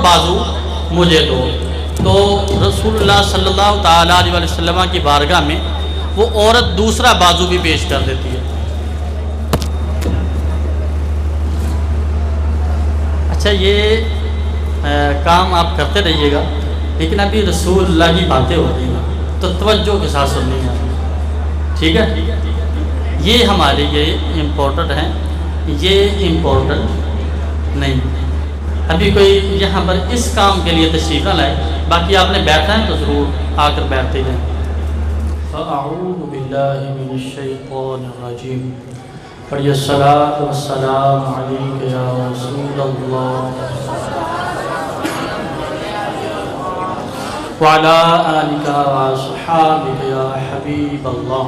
بازو مجھے دو۔ تو رسول اللہ صلی اللہ تعالیٰ علیہ وسلم کی بارگاہ میں وہ عورت دوسرا بازو بھی پیش کر دیتی ہے۔ اچھا یہ کام آپ کرتے رہیے گا، لیکن ابھی رسول اللہ کی باتیں ہو رہی ہیں تو توجہ کے ساتھ سننی ہے، ٹھیک ہے؟ یہ ہمارے یہ امپورٹنٹ ہیں، یہ امپورٹنٹ نہیں۔ ابھی کوئی یہاں پر اس کام کے لیے تشریف نہ لائے، باقی آپ نے بیٹھنا ہے تو ضرور آ کر بیٹھتے جائیں۔ فَأَعُوذُ بِاللَّهِ مِنَ الشَّيْطَانِ الرَّجِيمِ پڑھیے الصلاۃ والسلام علیک یا رسول اللہ وعلی آلک واصحابک یا حبیب اللہ۔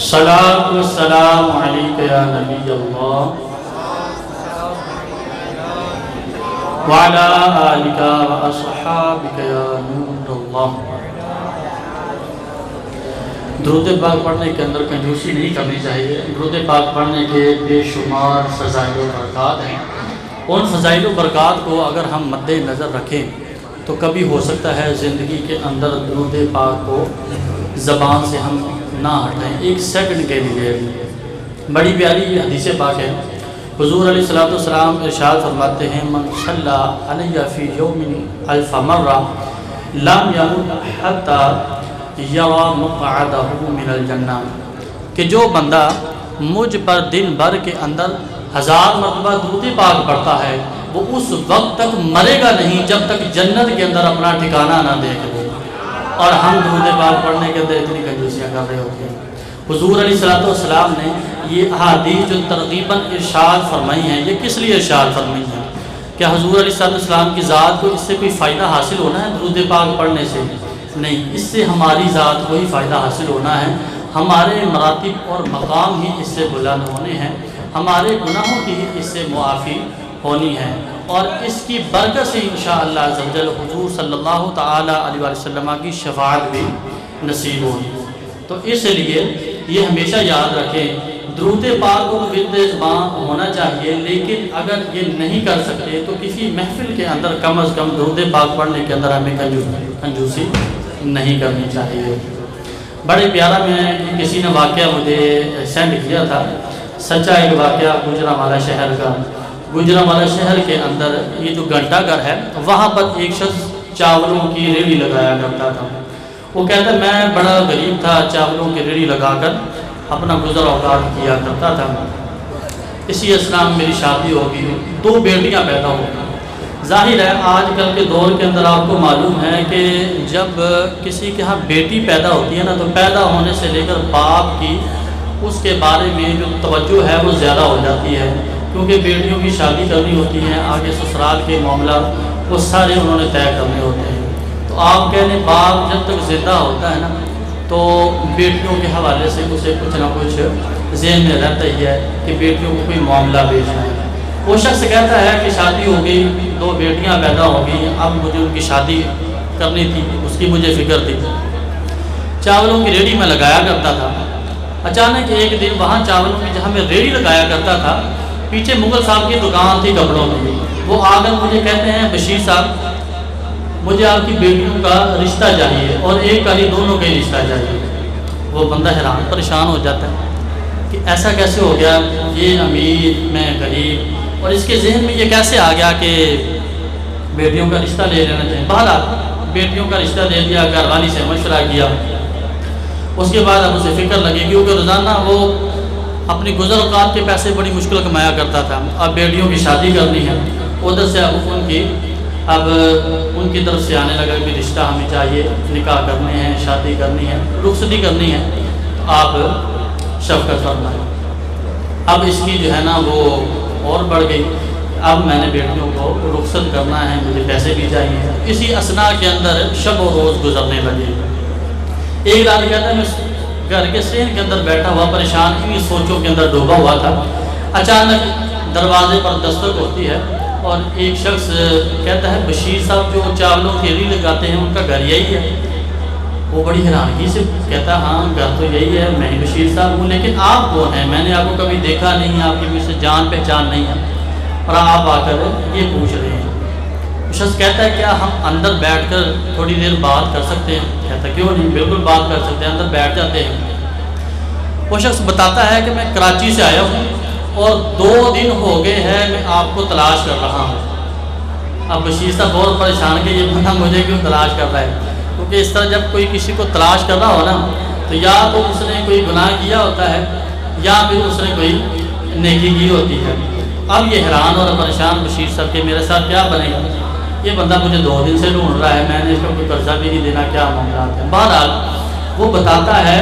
صلاۃ والسلام علیک یا نبی اللہ وعلی آلک واصحابک یا نور اللہ۔ درود پاک پڑھنے کے اندر کنجوسی نہیں کرنی چاہیے۔ درود پاک پڑھنے کے بے شمار فضائل و برکات ہیں، ان فضائل و برکات کو اگر ہم مد نظر رکھیں تو کبھی ہو سکتا ہے زندگی کے اندر درود پاک کو زبان سے ہم نہ ہٹائیں، ایک سیکنڈ کے لیے۔ بڑی پیاری یہ حدیث پاک ہے، حضور علیہ الصلوۃ والسلام ارشاد فرماتے ہیں من صلی علیہ فی یوم الف مرہ لم یمت حتی یرا مقعدہ من الجنہ، کہ جو بندہ مجھ پر دن بھر کے اندر 1000 مرتبہ درود پاک پڑھتا ہے وہ اس وقت تک مرے گا نہیں جب تک جنت کے اندر اپنا ٹھکانہ نہ دیکھ لے۔ اور ہم درود پاک پڑھنے کے اندر اتنی کنجوسیاں کر رہے ہوتے ہیں۔ حضور علیہ الصلوۃ والسلام نے یہ احادیث جو ترغیباً ارشاد فرمائی ہیں، یہ کس لیے ارشاد فرمائی ہیں؟ کیا حضور علیہ الصلوۃ والسلام کی ذات کو اس سے کوئی فائدہ حاصل ہونا ہے درود پاک پڑھنے سے؟ نہیں، اس سے ہماری ذات کو ہی فائدہ حاصل ہونا ہے، ہمارے مراتب اور مقام ہی اس سے بلند ہونے ہیں، ہمارے گناہوں کی ہی اس سے معافی ہونی ہے، اور اس کی برکت سے انشاءاللہ عز و جل حضور صلی اللہ تعالیٰ علیہ وسلم کی شفاعت بھی نصیب ہوگی۔ تو اس لیے یہ ہمیشہ یاد رکھیں، درود پاک کو ورد زبان ہونا چاہیے، لیکن اگر یہ نہیں کر سکتے تو کسی محفل کے اندر کم از کم درود پاک پڑھنے کے اندر ہمیں کنجوسی نہیں کرنی چاہیے۔ بڑے پیارا میں کسی نے واقعہ مجھے سینڈ کیا تھا، سچا ایک واقعہ گوجرانوالہ شہر کا۔ گوجرانوالہ شہر کے اندر یہ جو گھنٹہ گھر ہے وہاں پر ایک شخص چاولوں کی ریڑھی لگایا کرتا تھا۔ وہ کہتا ہے میں بڑا غریب تھا، چاولوں کی ریڑھی لگا کر اپنا گزر اوقات کیا کرتا تھا۔ اسی اسلام میری شادی ہوگی، 2 بیٹیاں پیدا ہو گئی۔ ظاہر ہے آج کل کے دور کے اندر آپ کو معلوم ہے کہ جب کسی کے ہاں بیٹی پیدا ہوتی ہے نا تو پیدا ہونے سے لے کر باپ کی اس کے بارے میں جو توجہ ہے وہ زیادہ ہو جاتی ہے، کیونکہ بیٹیوں کی شادی کرنی ہوتی ہے، آگے سسرال کے معاملات وہ سارے انہوں نے طے کرنے ہوتے ہیں۔ تو آپ کہنے باپ جب تک زندہ ہوتا ہے نا تو بیٹیوں کے حوالے سے اسے کچھ نہ کچھ ذہن میں رہتا ہی ہے کہ بیٹیوں کو کوئی معاملہ بھیجنا ہے۔ وہ شخص کہتا ہے کہ شادی ہو گئی، 2 بیٹیاں پیدا ہو گئی، اب مجھے ان کی شادی کرنی تھی، اس کی مجھے فکر تھی۔ چاولوں کی ریڑھی میں لگایا کرتا تھا۔ اچانک ایک دن وہاں چاولوں کی جہاں میں ریڑھی لگایا کرتا تھا پیچھے مغل صاحب کی دکان تھی کپڑوں کی۔ وہ آ کر مجھے کہتے ہیں بشیر صاحب مجھے آپ کی بیٹیوں کا رشتہ چاہیے، اور ایک کا نہیں 2 کا ہی رشتہ چاہیے۔ وہ بندہ حیران پریشان ہو جاتا ہے کہ ایسا کیسے ہو گیا، یہ امیر میں غریب، اور اس کے ذہن میں یہ کیسے آ گیا کہ بیٹیوں کا رشتہ لے لینا چاہیے۔ بہرحال بیٹیوں کا رشتہ دے دیا، گھر والی سے مشورہ کیا۔ اس کے بعد اب اسے فکر لگی کیونکہ روزانہ وہ اپنی گزر اوقات کے پیسے بڑی مشکل کمایا کرتا تھا، اب بیٹیوں کی شادی کرنی ہے، ادھر سے اب ان کی طرف سے آنے لگا کہ رشتہ ہمیں چاہیے، نکاح کرنے ہیں، شادی کرنی ہے، رخصتی کرنی ہے، تو آپ شفقت فرمائیں۔ اب اس کی جو ہے نا وہ اور بڑھ گئی، اب میں نے بیٹیوں کو رخصت کرنا ہے، مجھے پیسے بھی چاہیے۔ اسی اثنا کے اندر شب و روز گزرنے لگے۔ ایک رات کہتا ہے میں گھر کے صحن کے اندر بیٹھا ہوا پریشان انہی سوچوں کے اندر ڈوبا ہوا تھا، اچانک دروازے پر دستک ہوتی ہے اور ایک شخص کہتا ہے بشیر صاحب جو چاولوں کی ریڑھی لگاتے ہیں ان کا گھر یہی ہے؟ وہ بڑی حیرانگی سے کہتا ہے ہاں گھر تو یہی ہے، میں بشیر صاحب ہوں، لیکن آپ کون ہیں؟ میں نے آپ کو کبھی دیکھا نہیں ہے، آپ کی مجھ سے جان پہچان نہیں ہے۔ اور آپ آ کر یہ پوچھ رہے ہیں۔ شخص کہتا ہے کیا ہم اندر بیٹھ کر تھوڑی دیر بات کر سکتے ہیں؟ کہتا ہے کیوں نہیں، بالکل بات کر سکتے ہیں، اندر بیٹھ جاتے ہیں۔ وہ شخص بتاتا ہے کہ میں کراچی سے آیا ہوں اور 2 دن ہو گئے ہیں میں آپ کو تلاش کر رہا ہوں۔ اب بشیر صاحب بہت پریشان کہ یہ بندہ مجھے کیوں تلاش کر رہا ہے، کیونکہ اس طرح جب کوئی کسی کو تلاش کر رہا ہو نا تو یا تو اس نے کوئی گناہ کیا ہوتا ہے یا پھر اس نے کوئی نیکی کی ہوتی ہے۔ اب یہ حیران اور پریشان بشیر صاحب کہ میرے ساتھ کیا بنے گا، یہ بندہ مجھے 2 دن سے ڈھونڈ رہا ہے، میں نے اس کو کوئی قرضہ بھی نہیں دینا، کیا معاملات ہیں۔ بہرحال وہ بتاتا ہے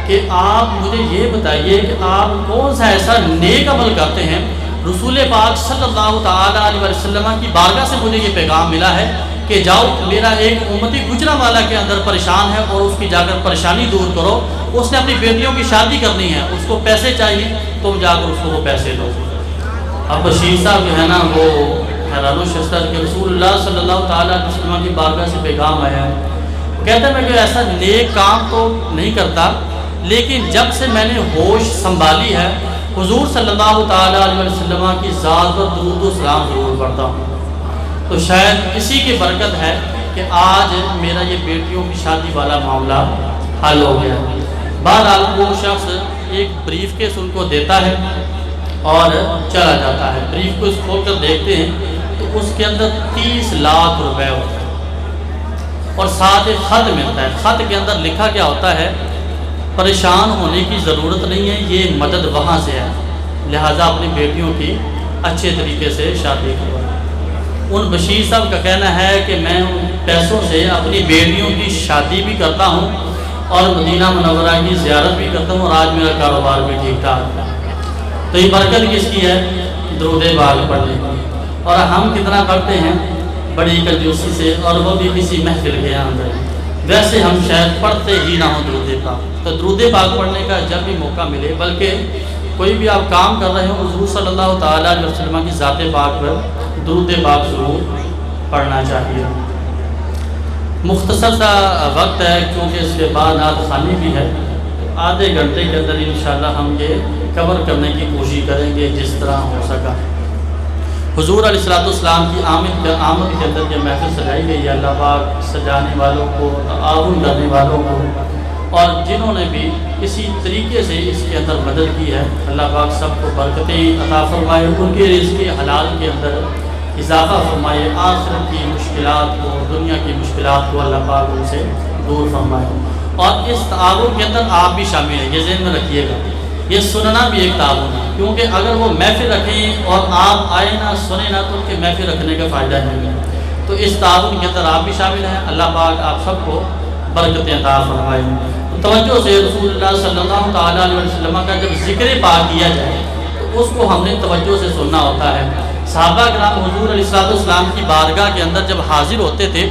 کہ آپ مجھے یہ بتائیے کہ آپ کون سا ایسا نیک عمل کرتے ہیں۔ رسول پاک صلی اللہ تعالیٰ علیہ وسلم کی بارگاہ سے مجھے یہ پیغام ملا ہے کہ جاؤ میرا ایک امتی گجرانوالہ کے اندر پریشان ہے اور اس کی جا کر پریشانی دور کرو، اس نے اپنی بیٹیوں کی شادی کرنی ہے، اس کو پیسے چاہیے، تم جا کر اس کو وہ پیسے دو۔ اب بشیر صاحب جو ہے نا وہ حیران و شستر کہ رسول اللہ صلی اللہ تعالیٰ علیہ وسلم کی بارگاہ سے پیغام آیا ہے۔ کہتا ہے میں کوئی ایسا نیک کام تو نہیں کرتا، لیکن جب سے میں نے ہوش سنبھالی ہے حضور صلی اللہ تعالیٰ علیہ وسلم کی ذات پر درود و سلام ضرور پڑھتا ہوں، تو شاید اسی کی برکت ہے کہ آج میرا یہ بیٹیوں کی شادی والا معاملہ حل ہو گیا۔ بہرحال وہ شخص ایک بریف کیس ان کو دیتا ہے اور چلا جاتا ہے۔ بریف کو کھول کر دیکھتے ہیں تو اس کے اندر 30 لاکھ روپے ہوتے ہیں اور ساتھ ایک خط ملتا ہے۔ خط کے اندر لکھا کیا ہوتا ہے، پریشان ہونے کی ضرورت نہیں ہے، یہ مدد وہاں سے ہے، لہٰذا اپنی بیٹیوں کی اچھے طریقے سے شادی کرو۔ ان بشیر صاحب کا کہنا ہے کہ میں ان پیسوں سے اپنی بیٹیوں کی شادی بھی کرتا ہوں اور مدینہ منورہ کی زیارت بھی کرتا ہوں اور آج میرا کاروبار بھی ٹھیک ٹھاک ہے۔ تو یہ برکت کس کی ہے؟ درود پاک پڑھنے کی۔ اور ہم کتنا پڑھتے ہیں بڑی کنجوسی سے، اور وہ بھی کسی محفل کے اندر، ویسے ہم شاید پڑھتے ہی نہ ہوں درود پاک۔ تو درود پاک پڑھنے کا جب بھی موقع ملے، بلکہ کوئی بھی آپ کام کر رہے ہوں، حضور صلی اللہ تعالیٰ علیہ وسلم کی ذات پاک پر درود پاک ضرور پڑھنا چاہیے۔ مختصر سا وقت ہے کیونکہ اس کے بعد نعت خوانی بھی ہے، آدھے گھنٹے کے اندر انشاءاللہ ہم یہ کور کرنے کی کوشش کریں گے جس طرح ہو سکا۔ حضور علیہ السلام کی آمد کے اندر یہ محفل سجائی گئی ہے، اللہ پاک سجانے والوں کو، تعاون کرنے والوں کو اور جنہوں نے بھی کسی طریقے سے اس کے اندر مدد کی ہے، اللہ پاک سب کو برکتیں عطا فرمائے، ان کے رزق حلال کے اندر اضافہ فرمائے، آخرت کی مشکلات کو، دنیا کی مشکلات کو اللہ پاک ان سے دور فرمائے۔ اور اس تعاون کے اندر آپ بھی شامل ہیں، یہ ذہن میں رکھیے گا، یہ سننا بھی ایک تعاون ہے، کیونکہ اگر وہ محفل رکھیں اور آپ آئے نہ سنیں نہ تو ان کے محفل رکھنے کا فائدہ نہیں ہے۔ تو اس تعاون کے اندر آپ بھی شامل ہیں، اللہ پاک آپ سب کو برکتیں عطا فرمائے۔ توجہ سے رسول اللہ صلی اللہ تعالیٰ علیہ وسلم کا جب ذکر پاک کیا جائے تو اس کو ہم نے توجہ سے سننا ہوتا ہے۔ صحابہ کرام حضور علیہ السلام کی بارگاہ کے اندر جب حاضر ہوتے تھے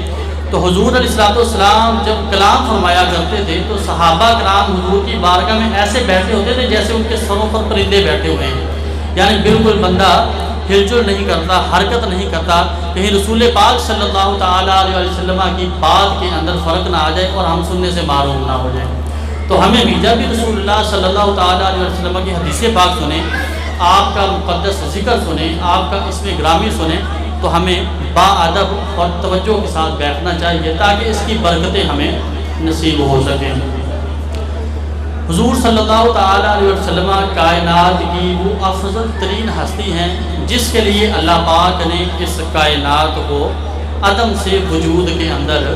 تو حضور علیہ السلام جب کلام فرمایا کرتے تھے تو صحابہ کرام حضور کی بارگاہ میں ایسے بیٹھے ہوتے تھے جیسے ان کے سروں پر پرندے بیٹھے ہوئے ہیں، یعنی بالکل بندہ ہلچل نہیں کرتا، حرکت نہیں کرتا، کہیں رسول پاک صلی اللہ تعالیٰ علیہ وسلم کی بات کے اندر فرق نہ آ جائے اور ہم سننے سے معروم نہ ہو جائیں۔ تو ہمیں بھی جب بھی رسول اللہ صلی اللہ تعالیٰ علیہ وسلم کی حدیث پاک سنیں، آپ کا مقدس ذکر سنیں، آپ کا اسم گرامی سنیں، تو ہمیں با ادب اور توجہ کے ساتھ بیٹھنا چاہیے تاکہ اس کی برکتیں ہمیں نصیب ہو سکیں۔ حضور صلی اللہ تعالیٰ علیہ وسلم کائنات کی وہ افضل ترین ہستی ہیں جس کے لیے اللہ پاک نے اس کائنات کو عدم سے وجود کے اندر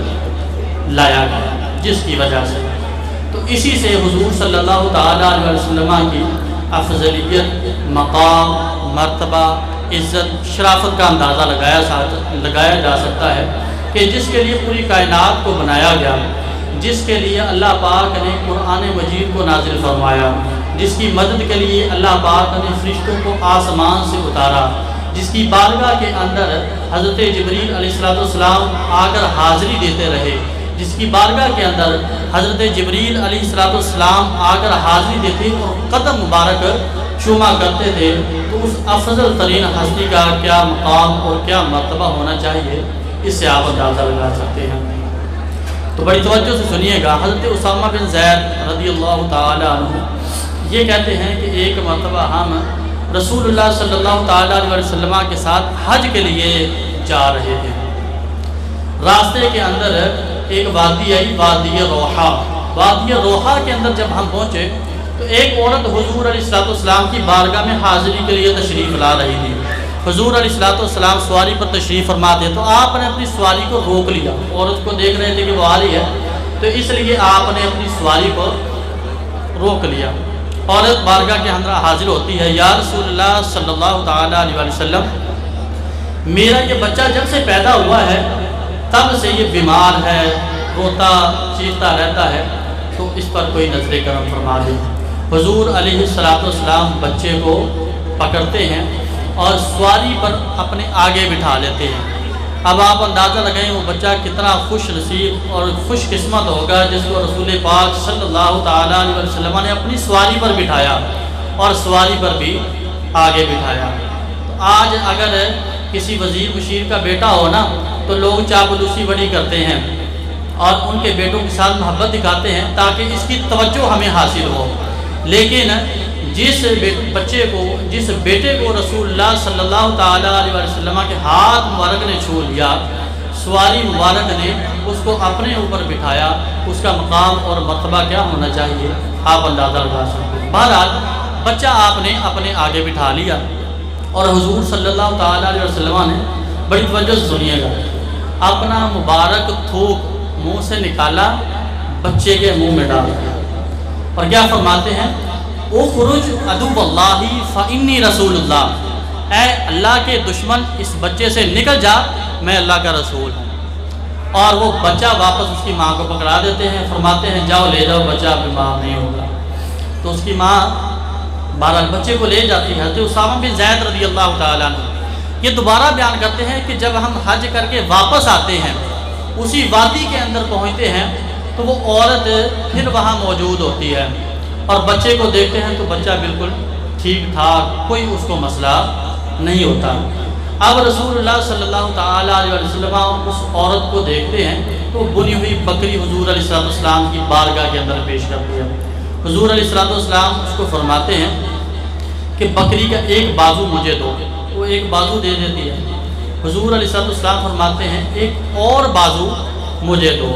لایا گیا، جس کی وجہ سے تو اسی سے حضور صلی اللہ تعالیٰ علیہ وسلم کی افضلیت، مقام، مرتبہ، عزت، شرافت کا اندازہ لگایا جا سکتا ہے کہ جس کے لیے پوری کائنات کو بنایا گیا، جس کے لیے اللہ پاک نے قرآن مجید کو نازل فرمایا، جس کی مدد کے لیے اللہ پاک نے فرشتوں کو آسمان سے اتارا، جس کی بارگاہ کے اندر حضرت جبریل علیہ السلام آ کر حاضری دیتے رہے، جس کی بارگاہ کے اندر حضرت جبریل علیہ السلام آ کر حاضری دیتے اور قدم مبارک چوما کرتے تھے، تو اس افضل ترین ہستی کا کیا مقام اور کیا مرتبہ ہونا چاہیے اس سے آپ اندازہ لگا سکتے ہیں۔ تو بڑی توجہ سے سنیے گا، حضرت اسامہ بن زید رضی اللہ تعالی عنہ یہ کہتے ہیں کہ ایک مرتبہ ہم رسول اللہ صلی اللہ تعالیٰ علیہ وسلم کے ساتھ حج کے لیے جا رہے تھے۔ راستے کے اندر ایک وادی آئی، وادی روحا۔ وادی روحا کے اندر جب ہم پہنچے تو ایک عورت حضور علیہ السلام کی بارگاہ میں حاضری کے لیے تشریف لا رہی تھی۔ حضور علیہ السلام سواری پر تشریف فرما تھے تو آپ نے اپنی سواری کو روک لیا۔ عورت کو دیکھ رہے تھے کہ وہ آ رہی ہے تو اس لیے آپ نے اپنی سواری کو روک لیا۔ عورت بارگاہ کے اندر حاضر ہوتی ہے، یا رسول اللہ صلی اللہ تعالیٰ علیہ وسلم، میرا یہ بچہ جب سے پیدا ہوا ہے تب سے یہ بیمار ہے، روتا چیختا رہتا ہے، تو اس پر کوئی نظر کرم فرما دیں۔ حضور علیہ السلام بچے کو پکڑتے ہیں اور سواری پر اپنے آگے بٹھا لیتے ہیں۔ اب آپ اندازہ لگائیں وہ بچہ کتنا خوش نصیب اور خوش قسمت ہوگا جس کو رسول پاک صلی اللہ تعالیٰ علیہ وسلم نے اپنی سواری پر بٹھایا اور سواری پر بھی آگے بٹھایا۔ تو آج اگر کسی وزیر مشیر کا بیٹا ہو نا تو لوگ چاپلوسی بڑی کرتے ہیں اور ان کے بیٹوں کے ساتھ محبت دکھاتے ہیں تاکہ اس کی توجہ ہمیں حاصل ہو، لیکن جس بیٹے کو رسول اللہ صلی اللہ تعالیٰ علیہ وسلم کے ہاتھ مبارک نے چھو لیا، سواری مبارک نے اس کو اپنے اوپر بٹھایا، اس کا مقام اور مرتبہ کیا ہونا چاہیے آپ اندازہ لگا سکتے ہیں۔ بہرحال بچہ آپ نے اپنے آگے بٹھا لیا اور حضور صلی اللہ تعالیٰ علیہ وسلم نے بڑی توجہ سے سنیے گا، اپنا مبارک تھوک منہ سے نکالا، بچے کے منہ میں ڈال دیا اور کیا فرماتے ہیں، اخرج عدو اللہ فانی رسول اللہ، اے اللہ کے دشمن اس بچے سے نکل جا، میں اللہ کا رسول ہوں۔ اور وہ بچہ واپس اس کی ماں کو پکڑا دیتے ہیں، فرماتے ہیں جاؤ لے جاؤ، بچہ بیمار نہیں ہوگا۔ تو اس کی ماں بہرحال بچے کو لے جاتی ہے۔ تو اسامہ بن زید رضی اللہ تعالیٰ عنہ یہ دوبارہ بیان کرتے ہیں کہ جب ہم حج کر کے واپس آتے ہیں، اسی وادی کے اندر پہنچتے ہیں تو وہ عورت پھر وہاں موجود ہوتی ہے اور بچے کو دیکھتے ہیں تو بچہ بالکل ٹھیک ٹھاک، کوئی اس کو مسئلہ نہیں ہوتا۔ اب رسول اللہ صلی اللہ تعالیٰ علیہ وسلم اس عورت کو دیکھتے ہیں تو بنی ہوئی بکری حضور علیہ السلام کی بارگاہ کے اندر پیش کرتی ہے۔ حضور علیہ السلام اس کو فرماتے ہیں کہ بکری کا ایک بازو مجھے دو، وہ ایک بازو دے دیتی ہے۔ حضور علیہ السلام فرماتے ہیں ایک اور بازو مجھے دو،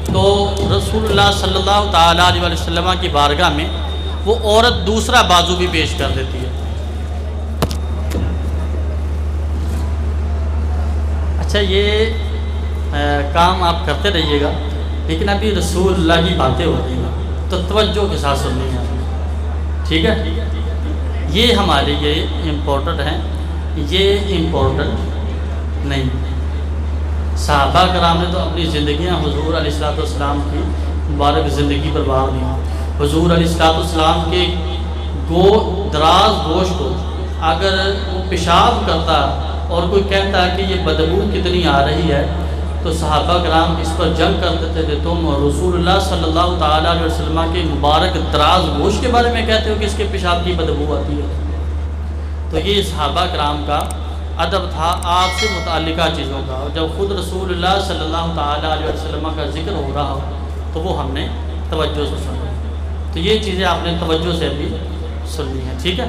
تو رسول اللہ صلی اللہ تعالیٰ علیہ وسلم کی بارگاہ میں وہ عورت دوسرا بازو بھی پیش کر دیتی ہے۔ اچھا یہ کام آپ کرتے رہیے گا، لیکن ابھی رسول اللہ کی باتیں ہو رہی ہیں تو توجہ کے ساتھ سننی ہے، ٹھیک ہے؟ یہ ہمارے لیے امپورٹنٹ ہیں، یہ امپورٹنٹ نہیں۔ صحابہ کرام نے تو اپنی زندگیاں حضور علیہ السلام کی مبارک زندگی پر بار دی۔ حضور علیہ السلام کے دراز گوشت کو اگر وہ پیشاب کرتا اور کوئی کہتا کہ یہ بدبو کتنی آ رہی ہے تو صحابہ کرام اس پر جنگ کر دیتے تھے، تم رسول اللہ صلی اللہ تعالیٰ علیہ وسلم کے مبارک دراز گوشت کے بارے میں کہتے ہو کہ اس کے پیشاب کی بدبو آتی ہے۔ تو یہ صحابہ کرام کا ادب تھا آپ سے متعلقہ چیزوں کا، اور جب خود رسول اللہ صلی اللہ تعالیٰ علیہ وسلم کا ذکر ہو رہا ہو تو وہ ہم نے توجہ سے سنا۔ تو یہ چیزیں آپ نے توجہ سے ابھی سننی ہیں، ٹھیک ہے؟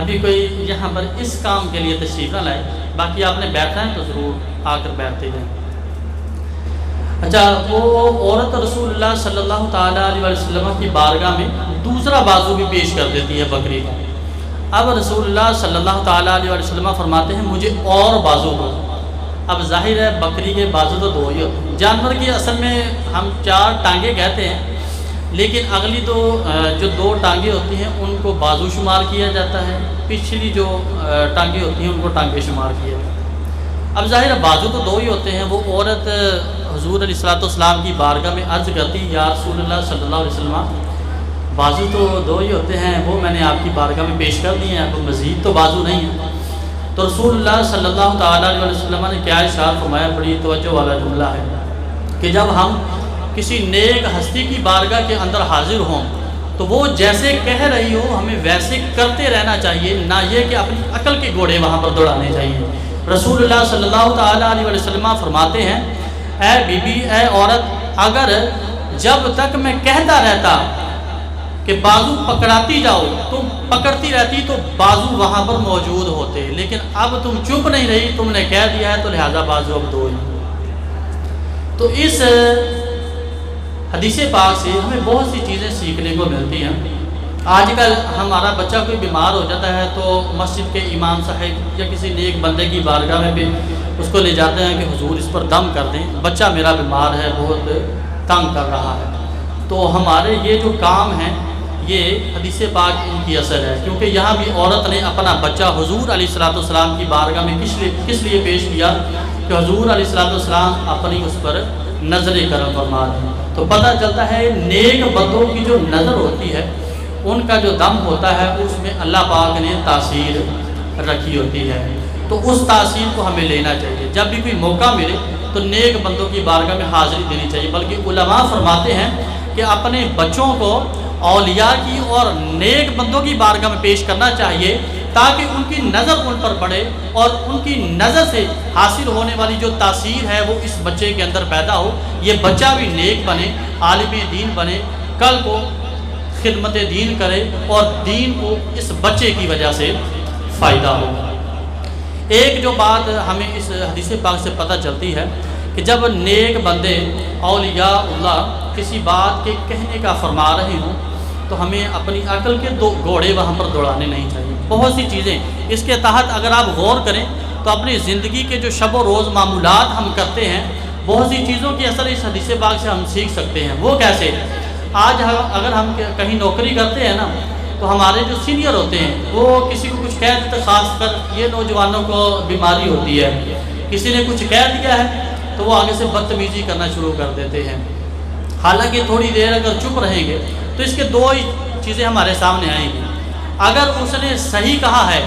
ابھی کوئی یہاں پر اس کام کے لیے تشریف نہ لائے، باقی آپ نے بیٹھنا ہے تو ضرور آ کر بیٹھتے جائیں۔ اچھا، وہ عورت رسول اللہ صلی اللہ تعالیٰ علیہ وسلم کی بارگاہ میں دوسرا بازو بھی پیش کر دیتی ہے بکری کا۔ اب رسول اللہ صلی اللہ تعالیٰ علیہ وسلم فرماتے ہیں مجھے اور بازو دو۔ اب ظاہر ہے بکری کے بازو تو دو ہی ہوتے ہیں، جانور کی اصل میں ہم چار ٹانگیں کہتے ہیں، لیکن اگلی جو دو ٹانگیں ہوتی ہیں ان کو بازو شمار کیا جاتا ہے، پچھلی جو ٹانگیں ہوتی ہیں ان کو ٹانگیں شمار کیا جاتا ہے۔ اب ظاہر ہے بازو تو دو ہی ہوتے ہیں۔ وہ عورت حضور علیہ السلام کی بارگاہ میں عرض کرتی یا رسول اللہ صلی اللہ علیہ وسلم بازو تو دو ہی ہوتے ہیں، وہ میں نے آپ کی بارگاہ میں پیش کر دی ہیں، اب مزید تو بازو نہیں ہے۔ تو رسول اللہ صلی اللہ تعالیٰ علیہ وسلم نے کیا ارشاد فرمایا، بڑی توجہ والا جملہ ہے کہ جب ہم کسی نیک ہستی کی بارگاہ کے اندر حاضر ہوں تو وہ جیسے کہہ رہی ہو ہمیں ویسے کرتے رہنا چاہیے، نہ یہ کہ اپنی عقل کے گھوڑے وہاں پر دوڑانے چاہیے۔ رسول اللہ صلی اللہ تعالیٰ علیہ وسلم فرماتے ہیں اے بی بی، اے عورت، اگر جب تک میں کہتا رہتا کہ بازو پکڑاتی جاؤ، تم پکڑتی رہتی تو بازو وہاں پر موجود ہوتے، لیکن اب تم چپ نہیں رہی، تم نے کہہ دیا ہے تو لہذا بازو اب دو ہی۔ تو اس حدیث پاک سے ہمیں بہت سی چیزیں سیکھنے کو ملتی ہیں۔ آج کل ہمارا بچہ کوئی بیمار ہو جاتا ہے تو مسجد کے امام صاحب یا کسی نیک بندے کی بارگاہ میں بھی اس کو لے جاتے ہیں کہ حضور اس پر دم کر دیں، بچہ میرا بیمار ہے، بہت تنگ کر رہا ہے۔ تو ہمارے یہ جو کام ہیں یہ حدیث پاک ان کی اثر ہے، کیونکہ یہاں بھی عورت نے اپنا بچہ حضور علیہ السلام کی بارگاہ میں کس لیے پیش کیا کہ حضور علیہ السلام اپنی اس پر نظر کرم فرما دیں۔ تو پتہ چلتا ہے نیک بندوں کی جو نظر ہوتی ہے، ان کا جو دم ہوتا ہے، اس میں اللہ پاک نے تاثیر رکھی ہوتی ہے۔ تو اس تاثیر کو ہمیں لینا چاہیے، جب بھی کوئی موقع ملے تو نیک بندوں کی بارگاہ میں حاضری دینی چاہیے۔ بلکہ علماء فرماتے ہیں کہ اپنے بچوں کو اولیاء کی اور نیک بندوں کی بارگاہ میں پیش کرنا چاہیے تاکہ ان کی نظر ان پر پڑے اور ان کی نظر سے حاصل ہونے والی جو تاثیر ہے وہ اس بچے کے اندر پیدا ہو، یہ بچہ بھی نیک بنے، عالم دین بنے، کل کو خدمت دین کرے اور دین کو اس بچے کی وجہ سے فائدہ ہو۔ ایک جو بات ہمیں اس حدیث پاک سے پتہ چلتی ہے کہ جب نیک بندے اولیاء اللہ کسی بات کے کہنے کا فرما رہے ہوں تو ہمیں اپنی عقل کے دو گھوڑے وہاں پر دوڑانے نہیں چاہیے۔ بہت سی چیزیں اس کے تحت اگر آپ غور کریں تو اپنی زندگی کے جو شب و روز معمولات ہم کرتے ہیں، بہت سی چیزوں کی اثر اس حدیث پاک سے ہم سیکھ سکتے ہیں۔ وہ کیسے؟ آج اگر ہم کہیں نوکری کرتے ہیں نا تو ہمارے جو سینئر ہوتے ہیں وہ کسی کو کچھ کہہ دیتے، خاص کر یہ نوجوانوں کو بیماری ہوتی ہے، کسی نے کچھ کہہ دیا ہے تو وہ آگے سے بدتمیزی کرنا شروع کر دیتے ہیں۔ حالانکہ تھوڑی دیر اگر چپ رہیں گے تو اس کے دو ہی چیزیں ہمارے سامنے آئیں گی۔ اگر اس نے صحیح کہا ہے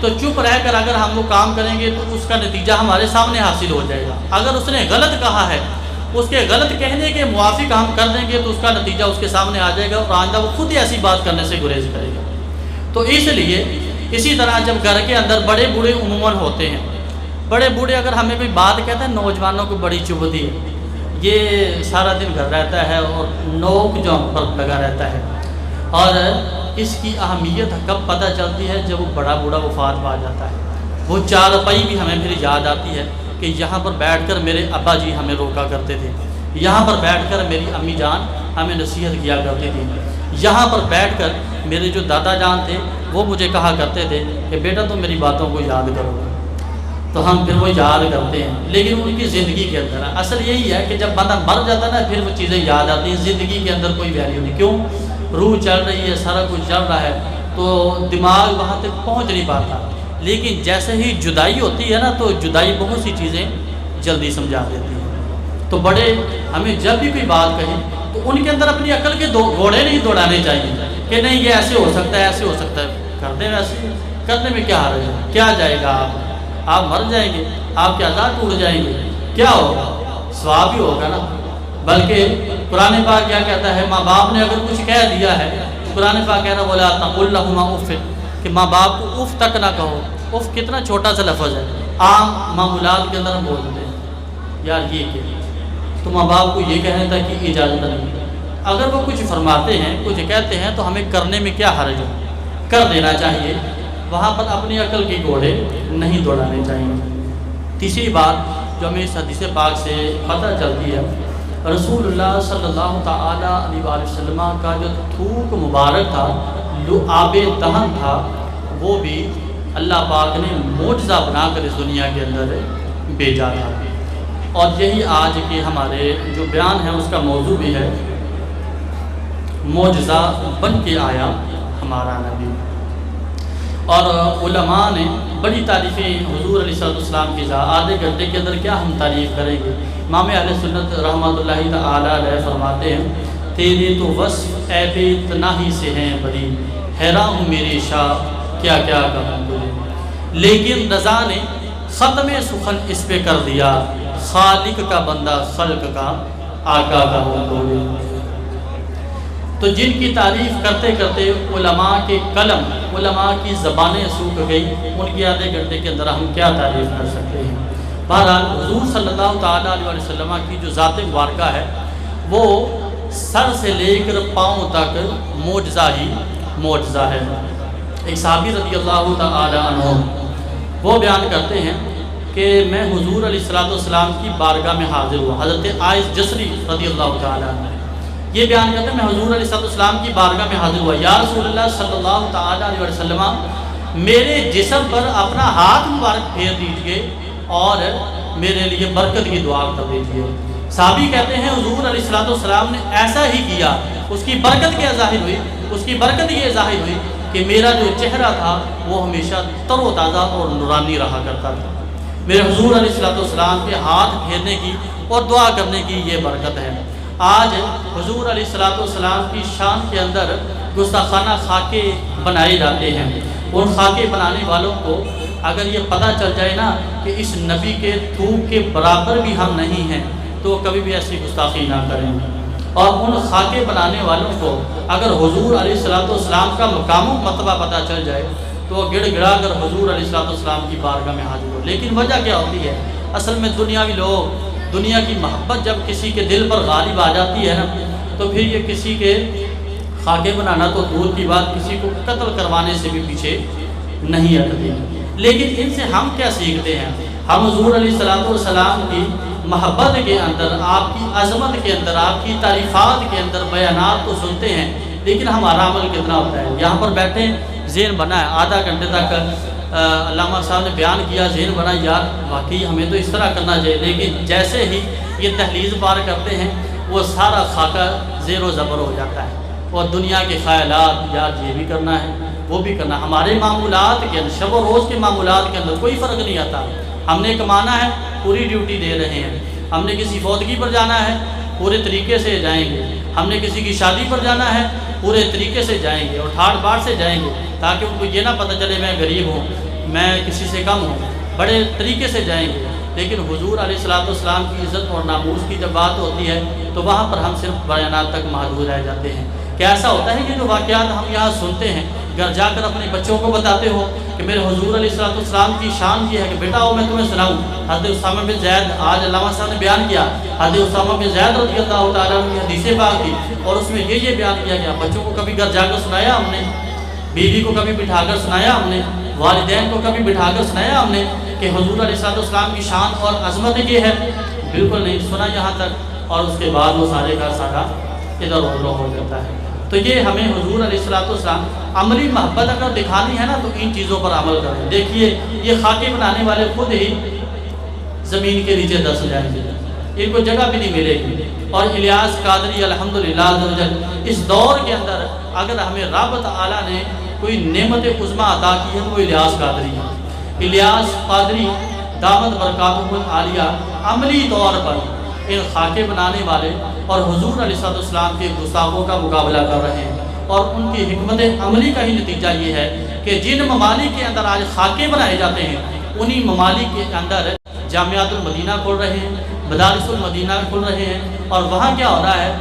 تو چپ رہ کر اگر ہم وہ کام کریں گے تو اس کا نتیجہ ہمارے سامنے حاصل ہو جائے گا۔ اگر اس نے غلط کہا ہے، اس کے غلط کہنے کے موافق ہم کر دیں گے تو اس کا نتیجہ اس کے سامنے آ جائے گا اور آئندہ وہ خود ہی ایسی بات کرنے سے گریز کرے گا۔ تو اس لیے اسی طرح جب گھر کے اندر بڑے بوڑھے عموماً ہوتے ہیں، بڑے بوڑھے اگر ہمیں کوئی بات کہتے ہیں، نوجوانوں کو بڑی چبھتی ہے، یہ سارا دن گھر رہتا ہے اور نوک جو ہم پر لگا رہتا ہے، اور اس کی اہمیت کب پتہ چلتی ہے جب وہ بڑا بوڑھا وفات پا جاتا ہے۔ وہ چارپائی بھی ہمیں پھر یاد آتی ہے کہ یہاں پر بیٹھ کر میرے ابا جی ہمیں روکا کرتے تھے، یہاں پر بیٹھ کر میری امی جان ہمیں نصیحت کیا کرتی تھی، یہاں پر بیٹھ کر میرے جو دادا جان تھے وہ مجھے کہا کرتے تھے کہ بیٹا تم میری باتوں کو یاد کرو، تو ہم پھر وہ یاد کرتے ہیں۔ لیکن ان کی زندگی کے اندر اصل یہی ہے کہ جب بندہ مر جاتا ہے نا پھر وہ چیزیں یاد آتی ہیں، زندگی کے اندر کوئی ویلیو نہیں۔ کیوں؟ روح چل رہی ہے، سارا کچھ چل رہا ہے تو دماغ وہاں تک پہنچ نہیں پاتا، لیکن جیسے ہی جدائی ہوتی ہے نا تو جدائی بہت سی چیزیں جلدی سمجھا دیتی ہے۔ تو بڑے ہمیں جب بھی کوئی بات کہیں تو ان کے اندر اپنی عقل کے گھوڑے نہیں دوڑانے چاہیے کہ نہیں یہ ایسے ہو سکتا ہے، ایسے ہو سکتا ہے، کر دیں ویسے، کرنے میں کیا حرج ہے، کیا جائے گا، آپ مر جائیں گے، آپ کے اعضاء ٹوٹ جائیں گے، کیا ہوگا؟ ثواب ہی ہوگا نا۔ بلکہ قرآن پاک کیا کہتا ہے، ماں باپ نے اگر کچھ کہہ دیا ہے، قرآن پاک کہہ رہا وَلَا تَقُل لَهُمَا اُفٍّ، کہ ماں باپ کو اف تک نہ کہو۔ اف کتنا چھوٹا سا لفظ ہے، عام معمولات کے اندر ہم بولتے ہیں یار یہ کہ تو ماں باپ کو یہ کہنے تک کی اجازت نہیں۔ اگر وہ کچھ فرماتے ہیں، کچھ کہتے ہیں تو ہمیں کرنے میں کیا حرج ہے، کر دینا چاہیے، وہاں پر اپنی عقل کے گھوڑے نہیں دوڑانے چاہیے۔ تیسری بات جو ہمیں اس حدیث پاک سے پتہ چلتی ہے، رسول اللہ صلی اللہ تعالیٰ علیہ وآلہ وسلم کا جو تھوک مبارک تھا، لعاب دہن تھا، وہ بھی اللہ پاک نے معجزہ بنا کر اس دنیا کے اندر بھیجا تھا۔ اور یہی آج کے ہمارے جو بیان ہے اس کا موضوع بھی ہے، معجزہ بن کے آیا ہمارا نبی۔ اور علماء نے بڑی تعریفیں حضور علیہ السلام کی آدھے گھنٹے کے اندر کیا ہم تعریف کریں گے۔ امام اہل سنت رحمۃ اللہ تعالی علیہ فرماتے ہیں، تیرے تو وصف عیب تناہی سے ہیں بری، حیران ہوں میری شاہ کیا کیا کہوں تجھے، لیکن رضا نے ختم سخن اس پہ کر دیا، خالق کا بندہ خلق کا آقا کا ہوں۔ تو جن کی تعریف کرتے کرتے علماء کے قلم، علماء کی زبانیں سوکھ گئی، ان کی آدھے گھنٹے کے اندر ہم کیا تعریف کر سکتے ہیں۔ بہرحال حضور صلی اللہ تعالیٰ علیہ وسلم کی جو ذات مبارکہ ہے وہ سر سے لے کر پاؤں تک معجزہ ہی معجزہ ہے۔ ایک صحابی رضی اللہ تعالی عنہ وہ بیان کرتے ہیں کہ میں حضور علیہ السلام کی بارگاہ میں حاضر ہوا۔ حضرت عائش جسری رضی اللہ تعالی عنہ یہ بیان کرتے ہیں میں حضور علیہ السلام کی بارگاہ میں حاضر ہوا، یا رسول اللہ صلی اللہ تعالی علیہ وسلم میرے جسم پر اپنا ہاتھ مبارک پھیر دیجئے اور میرے لیے برکت کی دعا کر دیجئے۔ صحابی کہتے ہیں حضور علیہ السلام نے ایسا ہی کیا، اس کی برکت کیا ظاہر ہوئی؟ اس کی برکت یہ ظاہر ہوئی کہ میرا جو چہرہ تھا وہ ہمیشہ تر و تازہ اور نورانی رہا کرتا تھا۔ میرے حضور علیہ السلام کے ہاتھ پھیرنے کی اور دعا کرنے کی یہ برکت ہے۔ آج حضور علیہ السلام کی شان کے اندر گستاخانہ خاکے بنائے جاتے ہیں۔ ان خاکے بنانے والوں کو اگر یہ پتہ چل جائے نا کہ اس نبی کے تھوک کے برابر بھی ہم نہیں ہیں تو کبھی بھی ایسی گستاخی نہ کریں۔ اور ان خاکے بنانے والوں کو اگر حضور علیہ السلام کا مقام و مرتبہ پتہ چل جائے تو وہ گڑ گڑا کر حضور علیہ السلام کی بارگاہ میں حاضر ہو۔ لیکن وجہ کیا ہوتی ہے؟ اصل میں دنیاوی لوگ، دنیا کی محبت جب کسی کے دل پر غالب آ جاتی ہے نا تو پھر یہ کسی کے خاکے بنانا تو دور کی بات، کسی کو قتل کروانے سے بھی پیچھے نہیں ہٹتے۔ لیکن ان سے ہم کیا سیکھتے ہیں؟ ہم حضور علیہ السلام کی محبت کے اندر، آپ کی عظمت کے اندر، آپ کی تعریفات کے اندر بیانات تو سنتے ہیں، لیکن ہمارا عمل کتنا ہوتا ہے؟ یہاں پر بیٹھے ذہن بنا ہے، آدھا گھنٹے تک علامہ صاحب نے بیان کیا، ذہن بنا یار واقعی ہمیں تو اس طرح کرنا چاہیے، لیکن جیسے ہی یہ دہلیز پار کرتے ہیں وہ سارا خاکہ زیر و زبر ہو جاتا ہے، اور دنیا کے خیالات یار یہ بھی کرنا ہے وہ بھی کرنا۔ ہمارے معمولات کے اندر، شب و روز کے معمولات کے اندر کوئی فرق نہیں آتا۔ ہم نے کمانا ہے، پوری ڈیوٹی دے رہے ہیں۔ ہم نے کسی فوتگی پر جانا ہے، پورے طریقے سے جائیں گے۔ ہم نے کسی کی شادی پر جانا ہے، پورے طریقے سے جائیں گے اور ٹھاٹ باٹ سے جائیں گے، تاکہ ان کو یہ نہ پتہ چلے میں غریب ہوں، میں کسی سے کم ہوں، بڑے طریقے سے جائیں گے۔ لیکن حضور علیہ السلام کی عزت اور ناموس کی جب بات ہوتی ہے تو وہاں پر ہم صرف بیانات تک محدود رہ جاتے ہیں۔ کہ ایسا ہوتا ہے کہ جو واقعات ہم یہاں سنتے ہیں، گھر جا کر اپنے بچوں کو بتاتے ہو کہ میرے حضور علیہ السلام کی شان یہ ہے کہ بیٹا میں تمہیں سناؤں۔ حضرت اسامہ بن زید، آج علامہ صاحب نے بیان کیا، حضرت اسامہ بن زید رضی اللہ تعالیٰ عنہ کی حدیث پاک تھی اور اس میں یہ بیان کیا گیا۔ بچوں کو کبھی گھر جا کر سنایا ہم نے؟ بیوی کو کبھی بٹھا کر سنایا ہم نے؟ والدین کو کبھی بٹھا کر سنایا ہم نے کہ حضور علیہ السلام کی شان اور عظمت یہ ہے؟ بالکل نہیں سنا یہاں تک، اور اس کے بعد وہ سارے کا سارا ادھر ادھر ہو جاتا ہے۔ تو یہ ہمیں حضور علیہ السلام عملی محبت اگر دکھانی ہے نا تو ان چیزوں پر عمل کریں۔ دیکھیے یہ خاکے بنانے والے خود ہی زمین کے نیچے دس جائیں گے، ان کو جگہ بھی نہیں ملے گی۔ اور الیاس قادری الحمدللہ اس دور کے اندر اگر ہمیں رب تعالیٰ نے کوئی نعمت عظمیٰ عطا کی ہے تو وہ الیاس قادری ہے۔ الیاس قادری دامت برکاتہ العالیہ عملی طور پر ان خاکے بنانے والے اور حضور علیہ السلام کے گستاخوں کا مقابلہ کر رہے ہیں، اور ان کی حکمت عملی کا ہی نتیجہ یہ ہے کہ جن ممالک کے اندر آج خاکے بنائے جاتے ہیں انہی ممالک کے اندر جامعات المدینہ کھول رہے ہیں، مدارس المدینہ کھل رہے ہیں، اور وہاں کیا ہو رہا ہے؟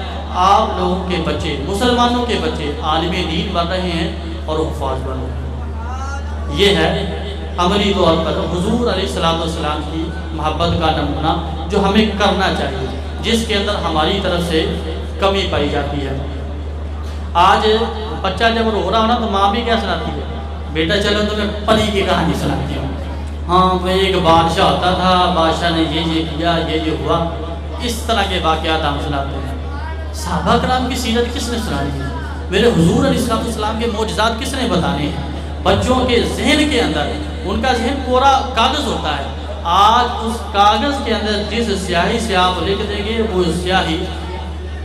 آپ لوگوں کے بچے، مسلمانوں کے بچے عالم دین بن رہے ہیں اور حفاظ بن رہے ہیں۔ یہ ہے عملی طور پر حضور علیہ السلام کی محبت کا نمونہ جو ہمیں کرنا چاہیے، جس کے اندر ہماری طرف سے کمی پائی جاتی ہے۔ آج بچہ جب رو رہا ہونا تو ماں بھی کیا سناتی ہے؟ بیٹا چلو تو میں پری کی کہانی سناتی ہوں۔ ہاں وہ ایک بادشاہ ہوتا تھا، بادشاہ نے یہ کیا، یہ ہوا، اس طرح کے واقعات ہم سناتے ہیں۔ صحابہ کرام کی سیرت کس نے سنانی ہے؟ میرے حضور علیہ السلام کے معجزات کس نے بتانے ہیں؟ بچوں کے ذہن کے اندر ان کا ذہن پورا کاغذ ہوتا ہے۔ آج اس کاغذ کے اندر جس سیاہی سے آپ لکھ دیں گے وہ سیاہی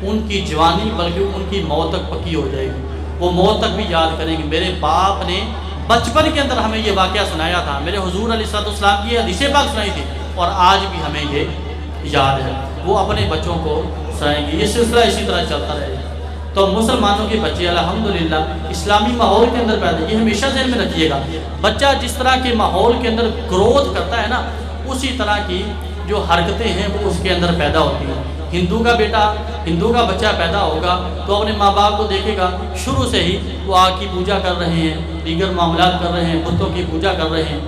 ان کی جوانی بلکہ ان کی موت تک پکی ہو جائے گی۔ وہ موت تک بھی یاد کریں گے میرے باپ نے بچپن کے اندر ہمیں یہ واقعہ سنایا تھا، میرے حضور علیہ السلام کی حدیث پاک سنائی تھی، اور آج بھی ہمیں یہ یاد ہے۔ وہ اپنے بچوں کو سنائیں گے، یہ سلسلہ اسی طرح چلتا رہے گا۔ تو مسلمانوں کے بچے الحمدللہ اسلامی ماحول کے اندر پیدا، یہ ہمیشہ ذہن میں رکھیے گا۔ بچہ جس طرح کے ماحول کے اندر گروتھ کرتا ہے نا، اسی طرح کی جو حرکتیں ہیں وہ اس کے اندر پیدا ہوتی ہیں۔ ہندو کا بیٹا، ہندو کا بچہ پیدا ہوگا تو اپنے ماں باپ کو دیکھے گا شروع سے ہی وہ آگ کی پوجا کر رہے ہیں، دیگر معاملات کر رہے ہیں، بتوں کی پوجا کر رہے ہیں،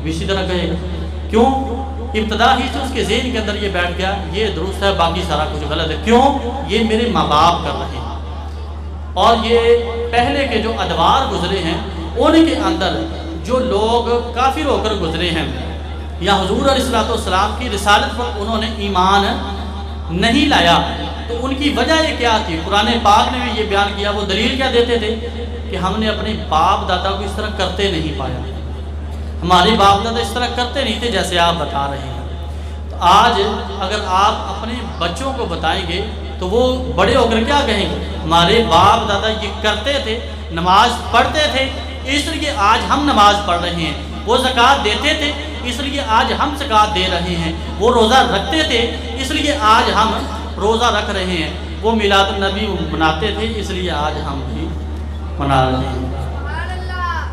اسی طرح کہے گا۔ کیوں؟ ابتدا ہی سے اس کے ذہن کے اندر یہ بیٹھ گیا یہ درست ہے باقی سارا کچھ غلط ہے. کیوں؟ یہ میرے ماں باپ کر رہے ہیں. اور یہ پہلے کے جو ادوار گزرے ہیں ان کے اندر جو لوگ کافر ہو کر گزرے ہیں یا حضور علیہ السلام کی رسالت پر انہوں نے ایمان نہیں لایا تو ان کی وجہ یہ کیا تھی؟ قرآن پاک نے بھی یہ بیان کیا. وہ دلیل کیا دیتے تھے کہ ہم نے اپنے باپ دادا کو اس طرح کرتے نہیں پایا, ہمارے باپ دادا اس طرح کرتے نہیں تھے جیسے آپ بتا رہے ہیں. تو آج اگر آپ اپنے بچوں کو بتائیں گے تو وہ بڑے ہو کر کیا کہیں گے؟ ہمارے باپ دادا یہ کرتے تھے, نماز پڑھتے تھے اس لیے آج ہم نماز پڑھ رہے ہیں, وہ زکوٰۃ دیتے تھے اس لیے آج ہم زکوٰۃ دے رہے ہیں, وہ روزہ رکھتے تھے اس لیے آج ہم روزہ رکھ رہے ہیں, وہ میلاد النبی مناتے تھے اس لیے آج ہم بھی منا رہے ہیں.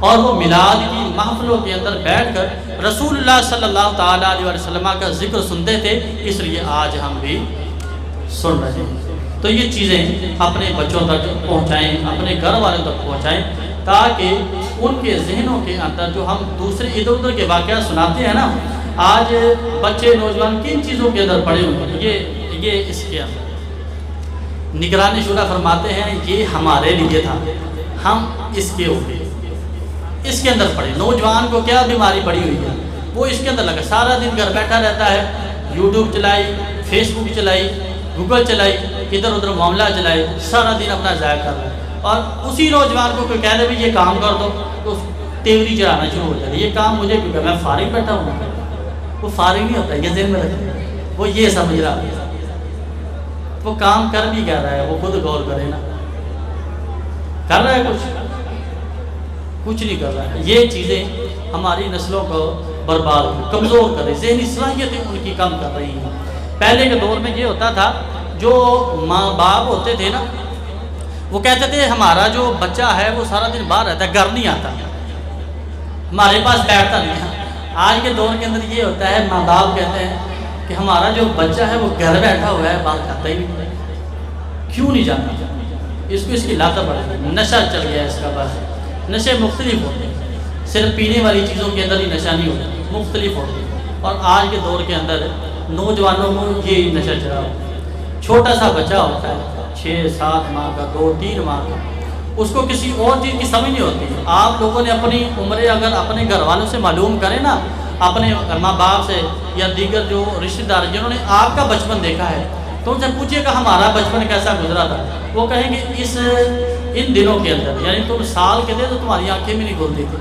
اور وہ میلاد کی محفلوں کے اندر بیٹھ کر رسول اللہ صلی اللہ تعالیٰ علیہ وسلم کا ذکر سنتے تھے اس لیے آج ہم بھی سن رہے ہیں. تو یہ چیزیں اپنے بچوں تک پہنچائیں, اپنے گھر والوں تک پہنچائیں تاکہ ان کے ذہنوں کے اندر جو ہم دوسرے ادھر ادھر کے واقعات سناتے ہیں نا, آج بچے نوجوان کن چیزوں کے اندر پڑے ہوئے ہیں؟ یہ اس کے اندر نگران شورا فرماتے ہیں یہ ہمارے لیے تھا, ہم اس کے ہو گئے, اس کے اندر پڑے. نوجوان کو کیا بیماری پڑی ہوئی ہے, وہ اس کے اندر لگا, سارا دن گھر بیٹھا رہتا ہے, یوٹیوب چلائی, فیس بک چلائی, گوگل چلائی, ادھر ادھر معاملہ چلائے, سارا دن اپنا ضائع کر رہا ہے. اور اسی نوجوان کو کوئی کہہ دے بھی یہ کام کر دو تو تیوری چڑھانا شروع ہو جاتا ہے, یہ کام مجھے کیوں کہ میں فارغ بیٹھا ہوں. وہ فارغ نہیں ہوتا, یہ ذہن میں رکھے, وہ یہ سمجھ رہا ہے وہ کام کر بھی کہہ رہا ہے, وہ خود غور کرے نا, کر رہا ہے کچھ نہیں کر رہا ہے. یہ چیزیں ہماری نسلوں کو برباد کمزور کر رہی, ذہنی صلاحیتیں ان کی کم کر رہی ہیں. پہلے کے دور میں یہ ہوتا تھا جو ماں باپ ہوتے تھے نا وہ کہتے تھے ہمارا جو بچہ ہے وہ سارا دن باہر رہتا ہے, گھر نہیں آتا, ہمارے پاس بیٹھتا نہیں ہے. آج کے دور کے اندر یہ ہوتا ہے ماں باپ کہتے ہیں کہ ہمارا جو بچہ ہے وہ گھر بیٹھا ہوا ہے, باہر جاتا ہی نہیں. کیوں نہیں جاتا؟ اس کو اس کی لاتیں بڑھ گئی, نشہ چل گیا اس کا. بس نشے مختلف ہوتے ہیں, صرف پینے والی چیزوں کے اندر ہی نشہ نہیں ہوتا, مختلف ہوتے ہیں. اور آج کے دور کے اندر نوجوانوں کو یہ نشہ چڑھا ہو. چھوٹا سا بچہ ہوتا ہے 6-7 ماہ کا, 2-3 ماہ کا, اس کو کسی اور چیز کی سمجھ نہیں ہوتی. آپ لوگوں نے اپنی عمریں اگر اپنے گھر والوں سے معلوم کریں نا, اپنے ماں باپ سے یا دیگر جو رشتہ دار جنہوں نے آپ کا بچپن دیکھا ہے تو ان سے پوچھیے گا ہمارا بچپن کیسا گزرا تھا. وہ کہیں گے ان دنوں کے اندر, یعنی تم سال کے تھے تو تمہاری آنکھیں بھی نہیں کھلتی تھی,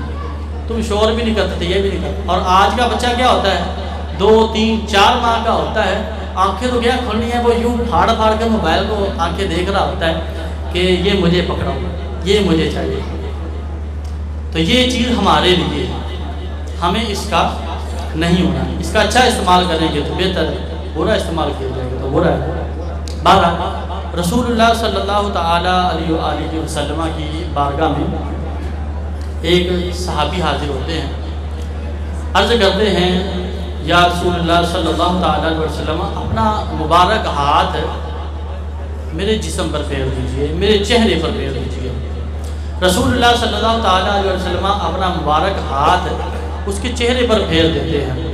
تم شور بھی نہیں کرتے تھے, یہ بھی نہیں کرتے. اور آج کا بچہ کیا ہوتا ہے 2-3-4 ماہ کا ہوتا ہے, آنکھیں تو کیا کھلنی ہے, وہ یوں پھاڑ پھاڑ کے موبائل کو آنکھیں دیکھ رہا ہوتا ہے کہ یہ مجھے پکڑا, یہ مجھے چاہیے. تو یہ چیز ہمارے لیے ہمیں اس کا نہیں ہونا, اس کا اچھا استعمال کریں گے تو بہتر ہے, برا استعمال کیا جائے گا تو برا ہے. بہرحال رسول اللہ صلی اللہ تعالیٰ علیہ وآلہ وسلم کی بارگاہ میں ایک صحابی حاضر ہوتے ہیں, عرض کرتے ہیں یا رسول اللہ صلی اللہ تعالیٰ علیہ وسلم اپنا مبارک ہاتھ میرے جسم پر پھیر دیجئے, میرے چہرے پر پھیر دیجئے. رسول اللہ صلی اللہ تعالیٰ علیہ وسلم اپنا مبارک ہاتھ اس کے چہرے پر پھیر دیتے ہیں.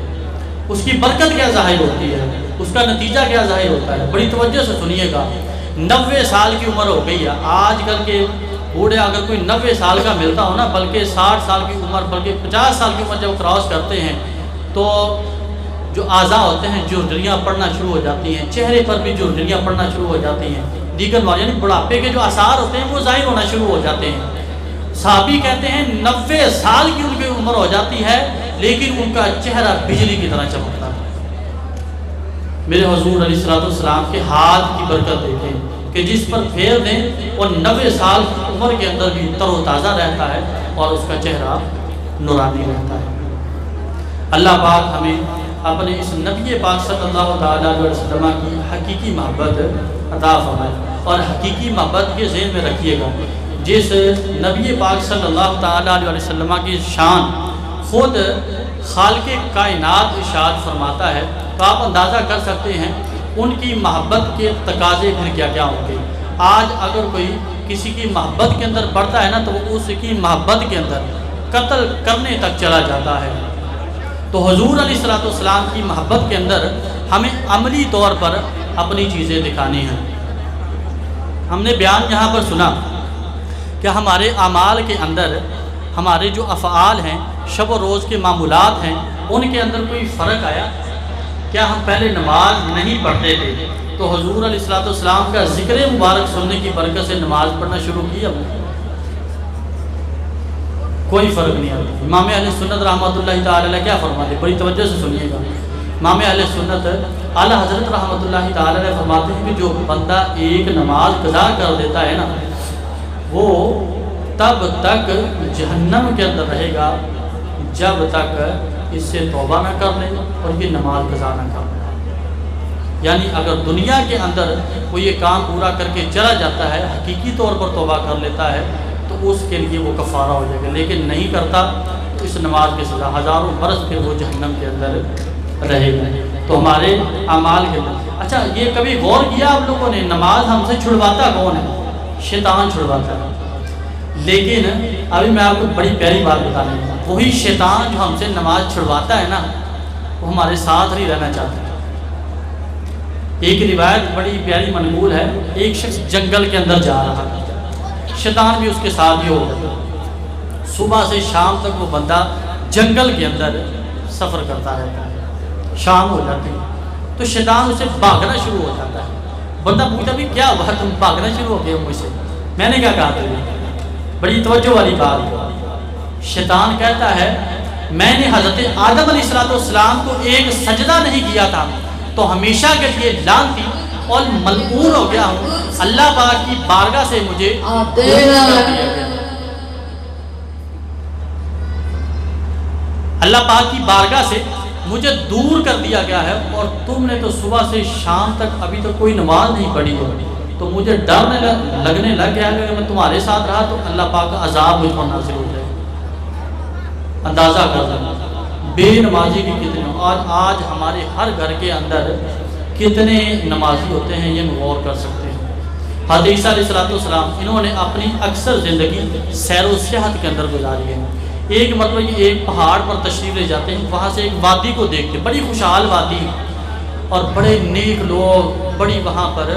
اس کی برکت کیا ظاہر ہوتی ہے, اس کا نتیجہ کیا ظاہر ہوتا ہے, بڑی توجہ سے سنیے گا. 90 سال کی عمر ہو گئی ہے آج کل کے بوڑھے, اگر کوئی 90 سال کا ملتا ہو نا, بلکہ 60 سال کی عمر, بلکہ 50 سال کی عمر جب کراس کرتے ہیں تو جو اعضاء ہوتے ہیں جھرجھریاں پڑنا شروع ہو جاتی ہیں, چہرے پر بھی جھرجھریاں پڑنا شروع ہو جاتی ہیں, دیگر یعنی بڑھاپے کے جو آثار ہوتے ہیں وہ ظاہر ہونا شروع ہو جاتے ہیں. صحابی کہتے ہیں 90 سال کی ان کی عمر ہو جاتی ہے لیکن ان کا چہرہ بجلی کی طرح چمکتا ہے. میرے حضور علیہ السلام کے ہاتھ کی برکت دیکھیں کہ جس پر پھیر دیں اور 90 سال کی عمر کے اندر بھی تر و تازہ رہتا ہے اور اس کا چہرہ نورانی رہتا ہے. اللہ پاک ہمیں اپنے اس نبی پاک صلی اللہ تعالیٰ علیہ وسلم کی حقیقی محبت عطا فرمائے. اور حقیقی محبت کے ذہن میں رکھیے گا, جس نبی پاک صلی اللہ تعالیٰ علیہ وسلم کی شان خود خالق کائنات ارشاد فرماتا ہے, تو آپ اندازہ کر سکتے ہیں ان کی محبت کے تقاضے پھر کیا کیا ہوں گے. آج اگر کوئی کسی کی محبت کے اندر پڑتا ہے نا تو وہ اس کی محبت کے اندر قتل کرنے تک چلا جاتا ہے. تو حضور علیہ الصلوۃ والسلام کی محبت کے اندر ہمیں عملی طور پر اپنی چیزیں دکھانی ہیں۔ ہم نے بیان یہاں پر سنا کہ ہمارے اعمال کے اندر ہمارے جو افعال ہیں، شب و روز کے معمولات ہیں، ان کے اندر کوئی فرق آیا؟ کیا ہم پہلے نماز نہیں پڑھتے تھے تو حضور علیہ الصلوۃ والسلام کا ذکر مبارک سننے کی برکت سے نماز پڑھنا شروع کی؟ اب کوئی فرق نہیں آتا۔ امام اہل سنت رحمۃ اللہ تعالی علیہ کیا فرماتے ہیں؟ بڑی توجہ سے سنیے گا۔ امام اہل سنت اعلیٰ حضرت رحمۃ اللہ تعالی علیہ فرماتے ہیں کہ جو بندہ ایک نماز قضا کر دیتا ہے نا، وہ تب تک جہنم کے اندر رہے گا جب تک اس سے توبہ نہ کر لے اور یہ نماز قضا نہ کر لے۔ یعنی اگر دنیا کے اندر وہ یہ کام پورا کر کے چلا جاتا ہے، حقیقی طور پر توبہ کر لیتا ہے، تو اس کے لیے وہ کفارہ ہو جائے گا، لیکن نہیں کرتا تو اس نماز کی سزا ہزاروں برس پھر وہ جہنم کے اندر رہے گا۔ تو ہمارے اعمال کے اندر اچھا یہ کبھی غور کیا آپ لوگوں نے، نماز ہم سے چھڑواتا کون ہے؟ شیطان چھڑواتا ہے۔ لیکن ابھی میں آپ کو بڑی پیاری بات بتانے لگا، وہی شیطان جو ہم سے نماز چھڑواتا ہے نا، وہ ہمارے ساتھ نہیں رہنا چاہتا ہے۔ ایک روایت بڑی پیاری منقول ہے، ایک شخص جنگل کے اندر جا رہا ہے، شیطان بھی اس کے ساتھ ہی ہو گیا۔ صبح سے شام تک وہ بندہ جنگل کے اندر سفر کرتا رہتا ہے، شام ہو جاتی ہے تو شیطان اسے بھاگنا شروع ہو جاتا ہے۔ بندہ پوچھتا بھی کیا ہوا، تم بھاگنا شروع ہو گئے مجھ سے؟ میں نے کیا کہا تمہیں؟ بڑی توجہ والی بات۔ شیطان کہتا ہے میں نے حضرت آدم علیہ السلام کو ایک سجدہ نہیں کیا تھا تو ہمیشہ کے لیے لعنتی اور ملعون ہو گیا ہوں، اللہ پاک کی بارگاہ سے مجھے اللہ پاک کی بارگاہ سے مجھے دور کر دیا گیا ہے، اور تم نے تو صبح سے شام تک ابھی تک کوئی نماز نہیں پڑھی ہو، تو مجھے ڈر لگنے لگ گیا کہ میں تمہارے ساتھ رہا تو اللہ پاک کا عذاب مجھ پر نازل ہو جائے۔ اندازہ کر لیں بے نمازی کی کتنے، اور آج ہمارے ہر گھر کے اندر کتنے نمازی ہوتے ہیں، یہ غور کر سکتے ہیں۔ حضرت عیسیٰ علیہ السلام انہوں نے اپنی اکثر زندگی سیر و سیاحت کے اندر گزاری ہے۔ ایک مرتبہ یہ ایک پہاڑ پر تشریف لے جاتے ہیں، وہاں سے ایک وادی کو دیکھتے، بڑی خوشحال وادی اور بڑے نیک لوگ، بڑی وہاں پر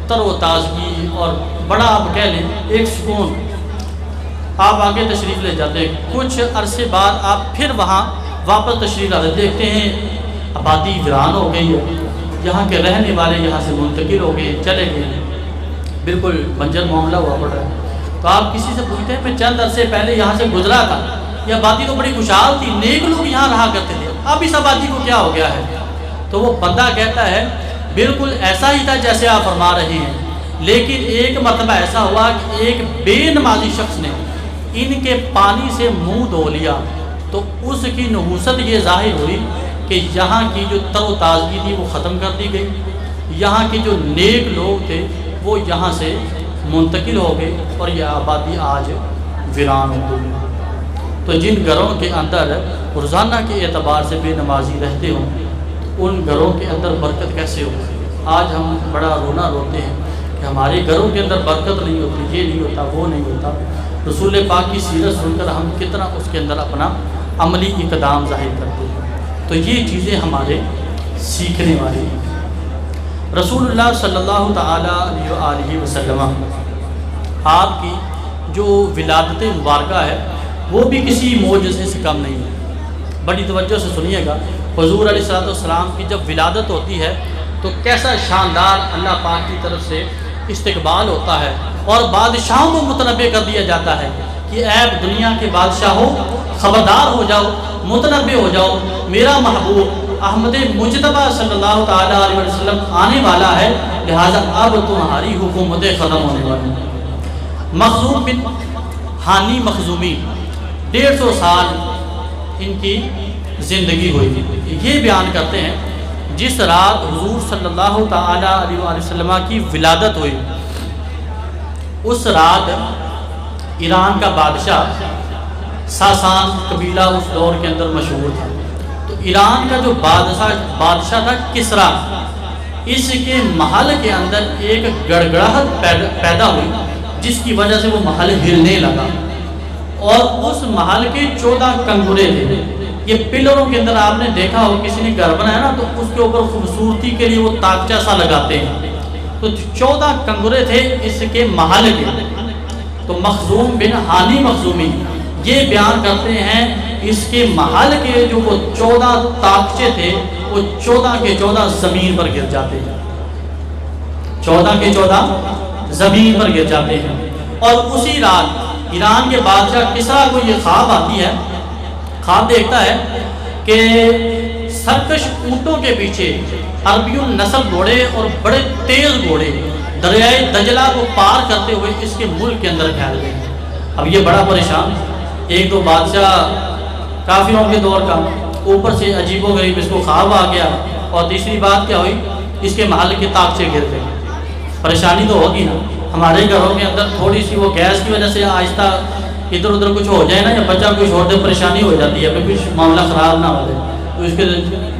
تر و تازگی اور بڑا آپ کہہ لیں ایک سکون۔ آپ آگے تشریف لے جاتے ہیں، کچھ عرصے بعد آپ پھر وہاں واپس تشریف لاتے، دیکھتے ہیں آبادی ویران ہو گئی ہے، یہاں کے رہنے والے یہاں سے منتقل ہو گئے، چلے گئے، بالکل بنجر معاملہ ہوا پڑا ہے۔ تو آپ کسی سے پوچھتے ہیں میں چند عرصے پہلے یہاں سے گزرا تھا، یہ آبادی تو بڑی خوشحال تھی، نیک لوگ یہاں رہا کرتے تھے، اب اس آبادی کو کیا ہو گیا ہے؟ تو وہ بندہ کہتا ہے بالکل ایسا ہی تھا جیسے آپ فرما رہے ہیں، لیکن ایک مرتبہ ایسا ہوا کہ ایک بے نمازی شخص نے ان کے پانی سے منہ دھو لیا، تو اس کی نحوست یہ ظاہر ہوئی کہ یہاں کی جو تر و تازگی تھی وہ ختم کر دی گئی، یہاں کے جو نیک لوگ تھے وہ یہاں سے منتقل ہو گئے، اور یہ آبادی آج ویران ہو گئی۔ تو جن گھروں کے اندر روزانہ کے اعتبار سے بے نمازی رہتے ہوں، ان گھروں کے اندر برکت کیسے ہو؟ آج ہم بڑا رونا روتے ہیں کہ ہمارے گھروں کے اندر برکت نہیں ہوتی، یہ نہیں ہوتا، وہ نہیں ہوتا۔ رسول پاک کی سیرت سن کر ہم کتنا اس کے اندر اپنا عملی اقدام ظاہر کرتے ہیں۔ تو یہ چیزیں ہمارے سیکھنے والی ہیں۔ رسول اللہ صلی اللہ تعالیٰ علیہ وآلہ وسلم آپ کی جو ولادت مبارکہ ہے وہ بھی کسی معجزے سے کم نہیں ہے۔ بڑی توجہ سے سنیے گا، حضور علیہ السلام کی جب ولادت ہوتی ہے تو کیسا شاندار اللہ پاک کی طرف سے استقبال ہوتا ہے، اور بادشاہوں کو متنبع کر دیا جاتا ہے کہ اے دنیا کے بادشاہوں خبردار ہو جاؤ، متنبع ہو جاؤ، میرا محبوب احمد مجتبیٰ صلی اللہ تعالیٰ علیہ وسلم آنے والا ہے، لہٰذا اب تمہاری حکومت ختم ہونے والی ہے۔ مخزوم بن ہانی مخزومی 150 سال ان کی زندگی ہوئی۔ یہ بیان کرتے ہیں جس رات حضور صلی اللہ تعالیٰ علیہ وسلم کی ولادت ہوئی، اس رات ایران کا بادشاہ ساسان قبیلہ اس دور کے اندر مشہور تھا۔ تو ایران کا جو بادشاہ تھا کسرا، اس کے محل کے اندر ایک گڑگڑاہٹ پیدا ہوئی جس کی وجہ سے وہ محل ہلنے لگا، اور اس محل کے 14 کنگورے تھے، یہ پلروں کے اندر آپ نے دیکھا ہو کسی نے گھر بنایا نا تو اس کے اوپر خوبصورتی کے لیے وہ تاکچہ سا لگاتے ہیں، تو 14 کنگرے تھے اس کے محل کے. تو مخزوم بن ہانی مخزومی یہ بیان کرتے ہیں اس کے محل کے جو وہ 14 تاکچے تھے وہ 14 کے 14 زمین پر گر جاتے ہیں، 14 کے 14 زمین پر گر جاتے ہیں. اور اسی رات ایران کے بادشاہ کسریٰ کو یہ خواب آتی ہے، خواب دیکھتا ہے کہ سرکش اونٹوں کے پیچھے عربی النسل گھوڑے اور بڑے تیز گھوڑے دریائے دجلہ کو پار کرتے ہوئے اس کے ملک کے اندر پھیل گئے. اب یہ بڑا پریشان، ایک تو بادشاہ کافروں کے دور کا، اوپر سے عجیب و غریب اس کو خواب آ گیا، اور تیسری بات کیا ہوئی، اس کے محل کے تاکچے گر گئے. پریشانی تو ہوگی نا. ہمارے گھروں کے اندر تھوڑی سی وہ گیس کی وجہ سے آہستہ ادھر ادھر کچھ ہو جائے نا، یا بچہ کوئی چھوڑ دے پریشانی ہو جاتی ہے، پھر کچھ معاملہ خراب نہ ہو جائے، تو اس کے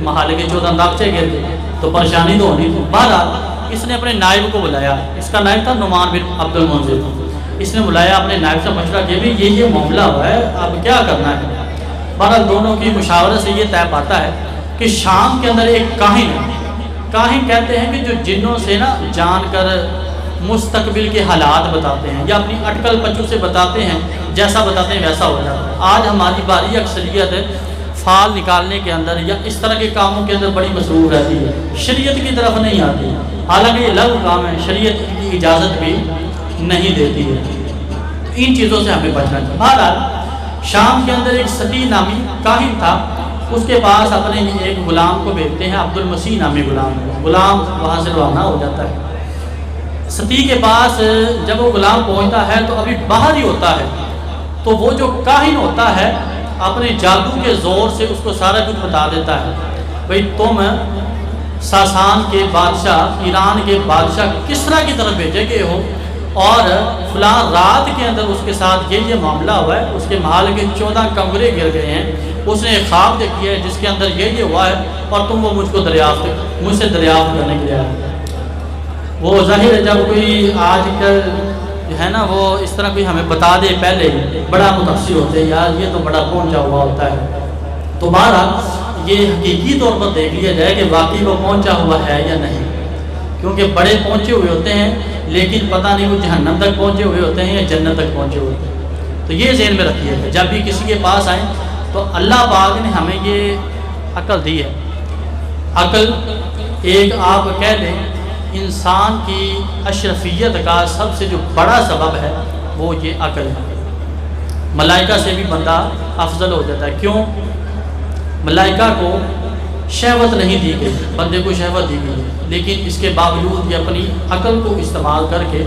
محل کے 14 تاکچے گر گئے تو پریشانی تو ہونی تھی. بہرحال اس نے اپنے نائب کو بلایا، اس کا نائب تھا نعمان بن عبد المنذر. اس نے بلایا اپنے نائب سے مشورہ کیا بھی یہ معاملہ ہوا ہے، اب کیا کرنا ہے. بہرحال دونوں کی مشاورت سے یہ طے پاتا ہے کہ شام کے اندر ایک کاہن کہتے ہیں کہ جو جنوں سے نا جان کر مستقبل کے حالات بتاتے ہیں یا اپنی اٹکل پچو سے بتاتے ہیں، جیسا بتاتے ہیں ویسا ہو جاتا ہے. آج ہماری باری اکثریت فال نکالنے کے اندر یا اس طرح کے کاموں کے اندر بڑی مصروف رہتی ہے، شریعت کی طرف نہیں آتی، حالانکہ یہ لغو کام ہے، شریعت کی اجازت بھی نہیں دیتی ہے. ان چیزوں سے ہمیں بچنا چاہیے. بہرحال شام کے اندر ایک ستی نامی کاہن تھا، اس کے پاس اپنے ایک غلام کو بھیجتے ہیں، عبد المسیح نامی غلام وہاں سے روانہ ہو جاتا ہے. ستی کے پاس جب وہ غلام پہنچتا ہے تو ابھی باہر ہی ہوتا ہے، تو وہ جو کاہن ہوتا ہے اپنے جادو کے زور سے اس کو سارا کچھ بتا دیتا ہے. بھئی تم ساسان کے بادشاہ، ایران کے بادشاہ کسریٰ کی طرف بھیجے گئے ہو، اور فلاں رات کے اندر اس کے ساتھ یہ معاملہ ہوا ہے، اس کے محل کے 14 کنگرے گر گئے ہیں، اس نے ایک خواب دیکھی ہے جس کے اندر یہ ہوا ہے، اور تم وہ مجھ سے دریافت کرنے کے لیے آئے. وہ ظاہر ہے جب کوئی آج کل جو ہے نا وہ اس طرح کوئی ہمیں بتا دے پہلے بڑا متاثر ہوتے ہیں، یار یہ تو بڑا پہنچا ہوا ہوتا ہے. تو بہرحال یہ حقیقی طور پر دیکھ لیا جائے کہ واقعی وہ پہنچا ہوا ہے یا نہیں، کیونکہ بڑے پہنچے ہوئے ہوتے ہیں لیکن پتہ نہیں وہ جہنم تک پہنچے ہوئے ہوتے ہیں یا جنت تک پہنچے ہوئے ہوتے ہیں. تو یہ ذہن میں رکھیے کہ جب بھی کسی کے پاس آئیں تو اللہ پاک نے ہمیں یہ عقل دی ہے. عقل ایک آپ کہہ دیں انسان کی اشرفیت کا سب سے جو بڑا سبب ہے وہ یہ عقل ہے. ملائکہ سے بھی بندہ افضل ہو جاتا ہے. کیوں؟ ملائکہ کو شہوت نہیں دی گئی، بندے کو شہوت دی گئی، لیکن اس کے باوجود یہ اپنی عقل کو استعمال کر کے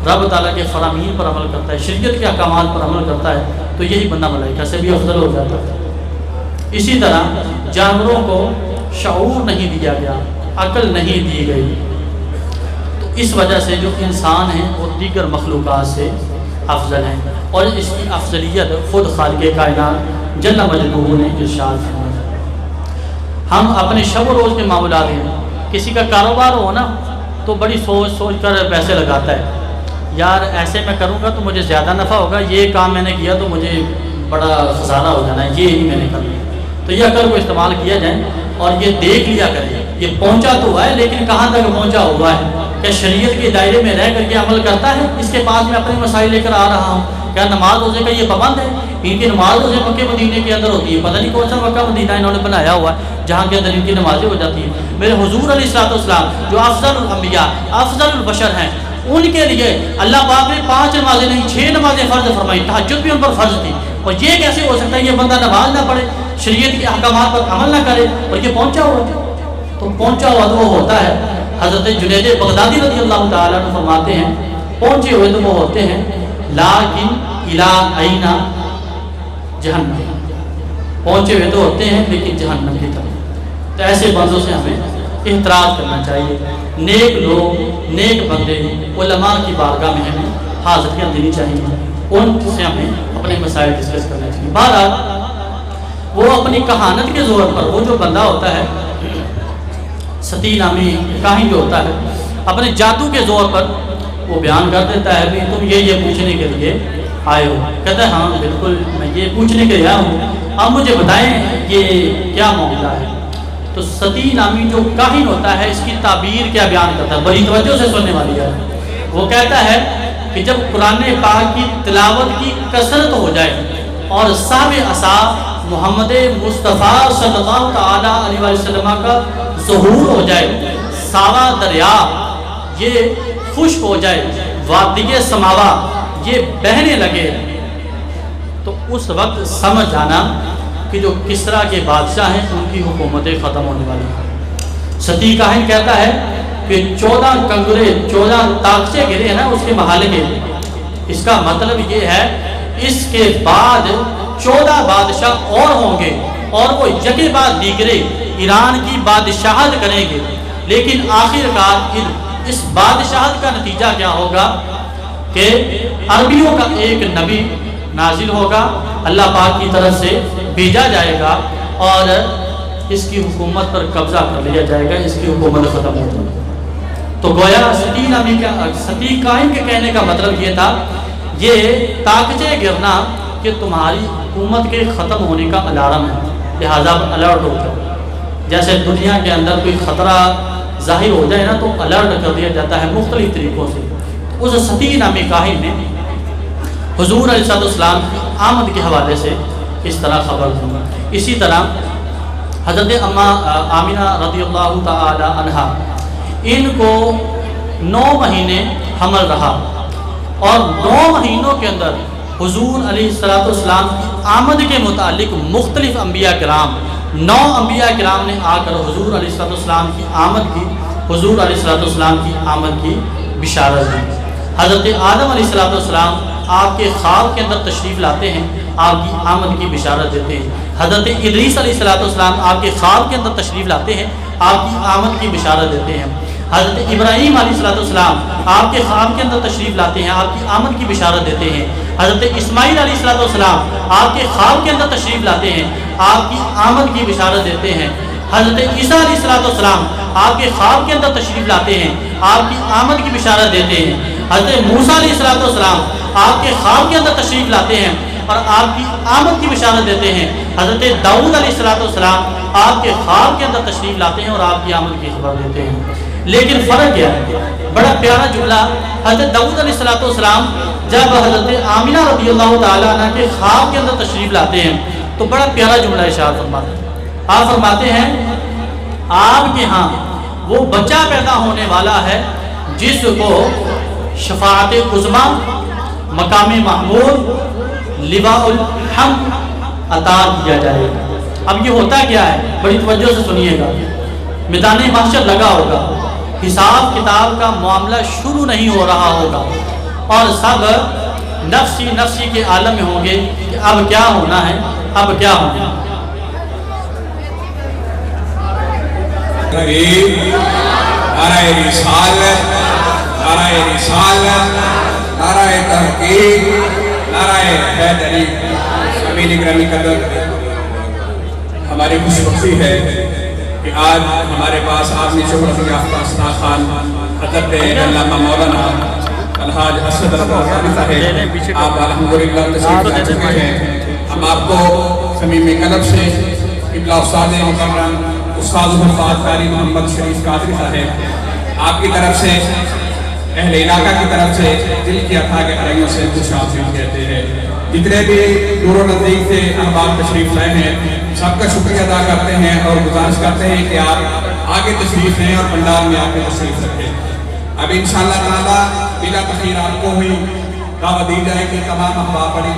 رب تعالیٰ کے فرامین پر عمل کرتا ہے، شریعت کے احکامات پر عمل کرتا ہے، تو یہی بندہ ملائکہ سے بھی افضل ہو جاتا ہے. اسی طرح جانوروں کو شعور نہیں دیا گیا، عقل نہیں دی گئی، تو اس وجہ سے جو انسان ہیں وہ دیگر مخلوقات سے افضل ہیں. اور اس کی افضلیت خود خالق کائنات جل مجدہ نے ارشاد فرمایا. ہم اپنے شب و روز کے معاملات ہیں، کسی کا کاروبار ہو نا تو بڑی سوچ کر پیسے لگاتا ہے، یار ایسے میں کروں گا تو مجھے زیادہ نفع ہوگا، یہ کام میں نے کیا تو مجھے بڑا خسارہ ہو جانا ہے، یہ ہی میں نے کرنا. تو یہ عقل کو استعمال کیا جائے اور یہ دیکھ لیا کرے یہ پہنچا تو ہوا ہے لیکن کہاں تک پہنچا ہوا ہے، کیا شریعت کے دائرے میں رہ کر کے عمل کرتا ہے، اس کے پاس میں اپنے مسائل لے کر آ رہا ہوں، کیا نماز روزے کا یہ پابند ہے. ان کی نماز روزے مکہ مدینے کے اندر ہوتی ہے، پتہ نہیں کون سا مکہ مدینہ انہوں نے بنایا ہوا ہے جہاں کے اندر ان کی نمازیں ہو جاتی ہیں. میرے حضور علیہ الصلوۃ والسلام جو افضل الانبیاء افضل البشر ہیں، ان کے لیے اللہ پاک نے 5 نمازیں نہیں 6 نمازیں فرض فرمائی، تہجد بھی ان پر فرض تھی. اور یہ کیسے ہو سکتا ہے یہ بندہ نماز نہ پڑھے، شریعت کے احکامات پر عمل نہ کرے اور یہ پہنچا ہوا؟ تو پہنچا ہوا تو وہ ہوتا ہے. حضرت جنید بغدادی رضی اللہ تعالیٰ عنہ فرماتے ہیں پہنچے ہوئے تو وہ ہوتے ہیں لیکن الی اینا جہنم، پہنچے ہوئے تو ہوتے ہیں لیکن جہنم کی طرف. تو ایسے بندوں سے ہمیں احتراز کرنا چاہیے. نیک لوگ نیک بندے علماء کی بارگاہ میں ہمیں حاضریاں دینی چاہیے، ان سے ہمیں اپنے مسائل ڈسکس کرنا چاہیے. بہرحال وہ اپنی کہانت کے زور پر وہ جو بندہ ہوتا ہے ستی نامی کاہن جو ہوتا ہے اپنے جادو کے زور پر وہ بیان کر دیتا ہے کہ تم یہ پوچھنے کے لیے آئے ہو. کہتا ہے ہاں بالکل میں یہ پوچھنے کے لیے آیا ہوں اب مجھے بتائیں یہ کیا معاملہ ہے؟ تو ستی نامی جو کاہن ہوتا ہے اس کی تعبیر کیا بیان کرتا ہے، بڑی توجہ سے سننے والی ہے۔ وہ کہتا ہے کہ جب قرآن پاک کی تلاوت کی کثرت ہو جائے اور صاحب عصا محمد مصطفیٰ صلی اللہ تعالیٰ علیہ وسلم کا ظہور ہو جائے، ساوا دریا یہ خشک ہو جائے، وادی سماوا یہ بہنے لگے، تو اس وقت سمجھ جانا کہ جو کسرا کے بادشاہ ہیں ان کی حکومتیں ختم ہونے والی ہیں۔ ستی کاہن کہتا ہے کہ 14 کنگرے 14 طاقچے گرے ہیں نا اس کے محلے کے، اس کا مطلب یہ ہے اس کے بعد 14 بادشاہ اور ہوں گے اور وہ یکے بعد دیگرے ایران کی بادشاہت کریں گے، لیکن آخر کار اس بادشاہت کا نتیجہ کیا ہوگا کہ عربیوں کا ایک نبی نازل ہوگا، اللہ پاک کی طرف سے بھیجا جائے گا اور اس کی حکومت پر قبضہ کر لیا جائے گا، اس کی حکومت ختم ہو جائے گی۔ تو گویا ستی کاہن کے کہنے کا مطلب یہ تھا یہ طاقچے گرنا کہ تمہاری حکومت کے ختم ہونے کا الارم ہے، لہذا الرٹ ہو جائے۔ جیسے دنیا کے اندر کوئی خطرہ ظاہر ہو جائے نا تو الرٹ کر دیا جاتا ہے مختلف طریقوں سے۔ اس ستی نامی کاہن نے حضور علیہ السلام کی آمد کے حوالے سے اس طرح خبر دی۔ اسی طرح حضرت آمینہ رضی اللہ تعالی عنہا ان کو 9 مہینے حمل رہا اور 9 مہینوں کے اندر حضور علیہ السلام کی آمد کے متعلق مختلف انبیاء کرام 9 انبیاء کرام نے آ کر حضور علیہ السلام کی آمد کی حضور علیہ السلام کی آمد کی بشارت دی۔ حضرت آدم علیہ السلام آپ کے خواب کے اندر تشریف لاتے ہیں، آپ کی آمد کی بشارت دیتے ہیں۔ حضرت ادریس علیہ السلام آپ کے خواب کے اندر تشریف لاتے ہیں، آپ کی آمد کی بشارت دیتے ہیں۔ حضرت ابراہیم علیہ السلام آپ کے خواب کے اندر تشریف لاتے ہیں، آپ کی آمد کی بشارت دیتے ہیں۔ حضرت اسماعیل علیہ السلام آپ کے خواب کے اندر تشریف لاتے ہیں، آپ کی آمد کی بشارت دیتے ہیں۔ حضرت عیسیٰ علیہ السلام آپ کے خواب کے اندر تشریف لاتے ہیں، آپ کی آمد کی بشارت دیتے ہیں۔ حضرت موسیٰ علیہ السلام آپ کے خواب کے اندر تشریف لاتے ہیں اور آپ کی آمد کی بشارت دیتے ہیں۔ حضرت داؤد علیہ السلام آپ کے خواب کے اندر تشریف لاتے ہیں اور آپ کی آمد کی خبر دیتے ہیں۔ لیکن فرق کیا ہے؟ بڑا پیارا جملہ حضرت داؤد علیہ السلام جب حضرت آمینہ رضی اللہ تعالیٰ عنہ کے خواب کے اندر تشریف لاتے ہیں تو بڑا پیارا جملہ ارشاد فرماتے ہیں۔ آپ فرماتے ہیں آپ کے ہاں وہ بچہ پیدا ہونے والا ہے جس کو شفاعت عظمیٰ، مقام محمود، لواء الحمد عطا کیا جائے گا۔ اب یہ ہوتا کیا ہے؟ بڑی توجہ سے سنیے گا۔ میدان محشر لگا ہوگا، حساب کتاب کا معاملہ شروع نہیں ہو رہا ہوگا اور سب نفسی کے عالم میں ہوں گے کہ اب کیا ہونا ہے، اب کیا ہونا ہے۔ نعرہ رسالت، نعرہ رسالت، نعرہ تحقیق، نعرہ حیدری۔ امین گرامی قدر، ہماری خوش بختی ہے کہ آج ہمارے پاس آدمی شہرت یافتہ استاد خان حضرت علامہ مولانا الحاج اسد الفاظانی صاحب آپ الحمدللہ تشریف لا چکے ہیں۔ ہم آپ کو صمیم قلب سے قبلہ استاد مکرم استاد حفاظ قاری محمد شریف قادری صاحب آپ کی طرف سے اہل علاقہ کی طرف سے دل کی عطا کے گہرائیوں سے خوش آمدید کہتے ہیں۔ جتنے بھی دور و نزدیک سے احباب تشریف لائے ہیں سب کا شکریہ ادا کرتے ہیں اور گزارش کرتے ہیں کہ آپ آگے تشریف لیں اور پنڈال میں آگے تشریف رکھیں۔ اب انشاءاللہ تعالی بلا تخیر آپ کو ہوئی دعوت دی جائے کہ تمام احباب بڑی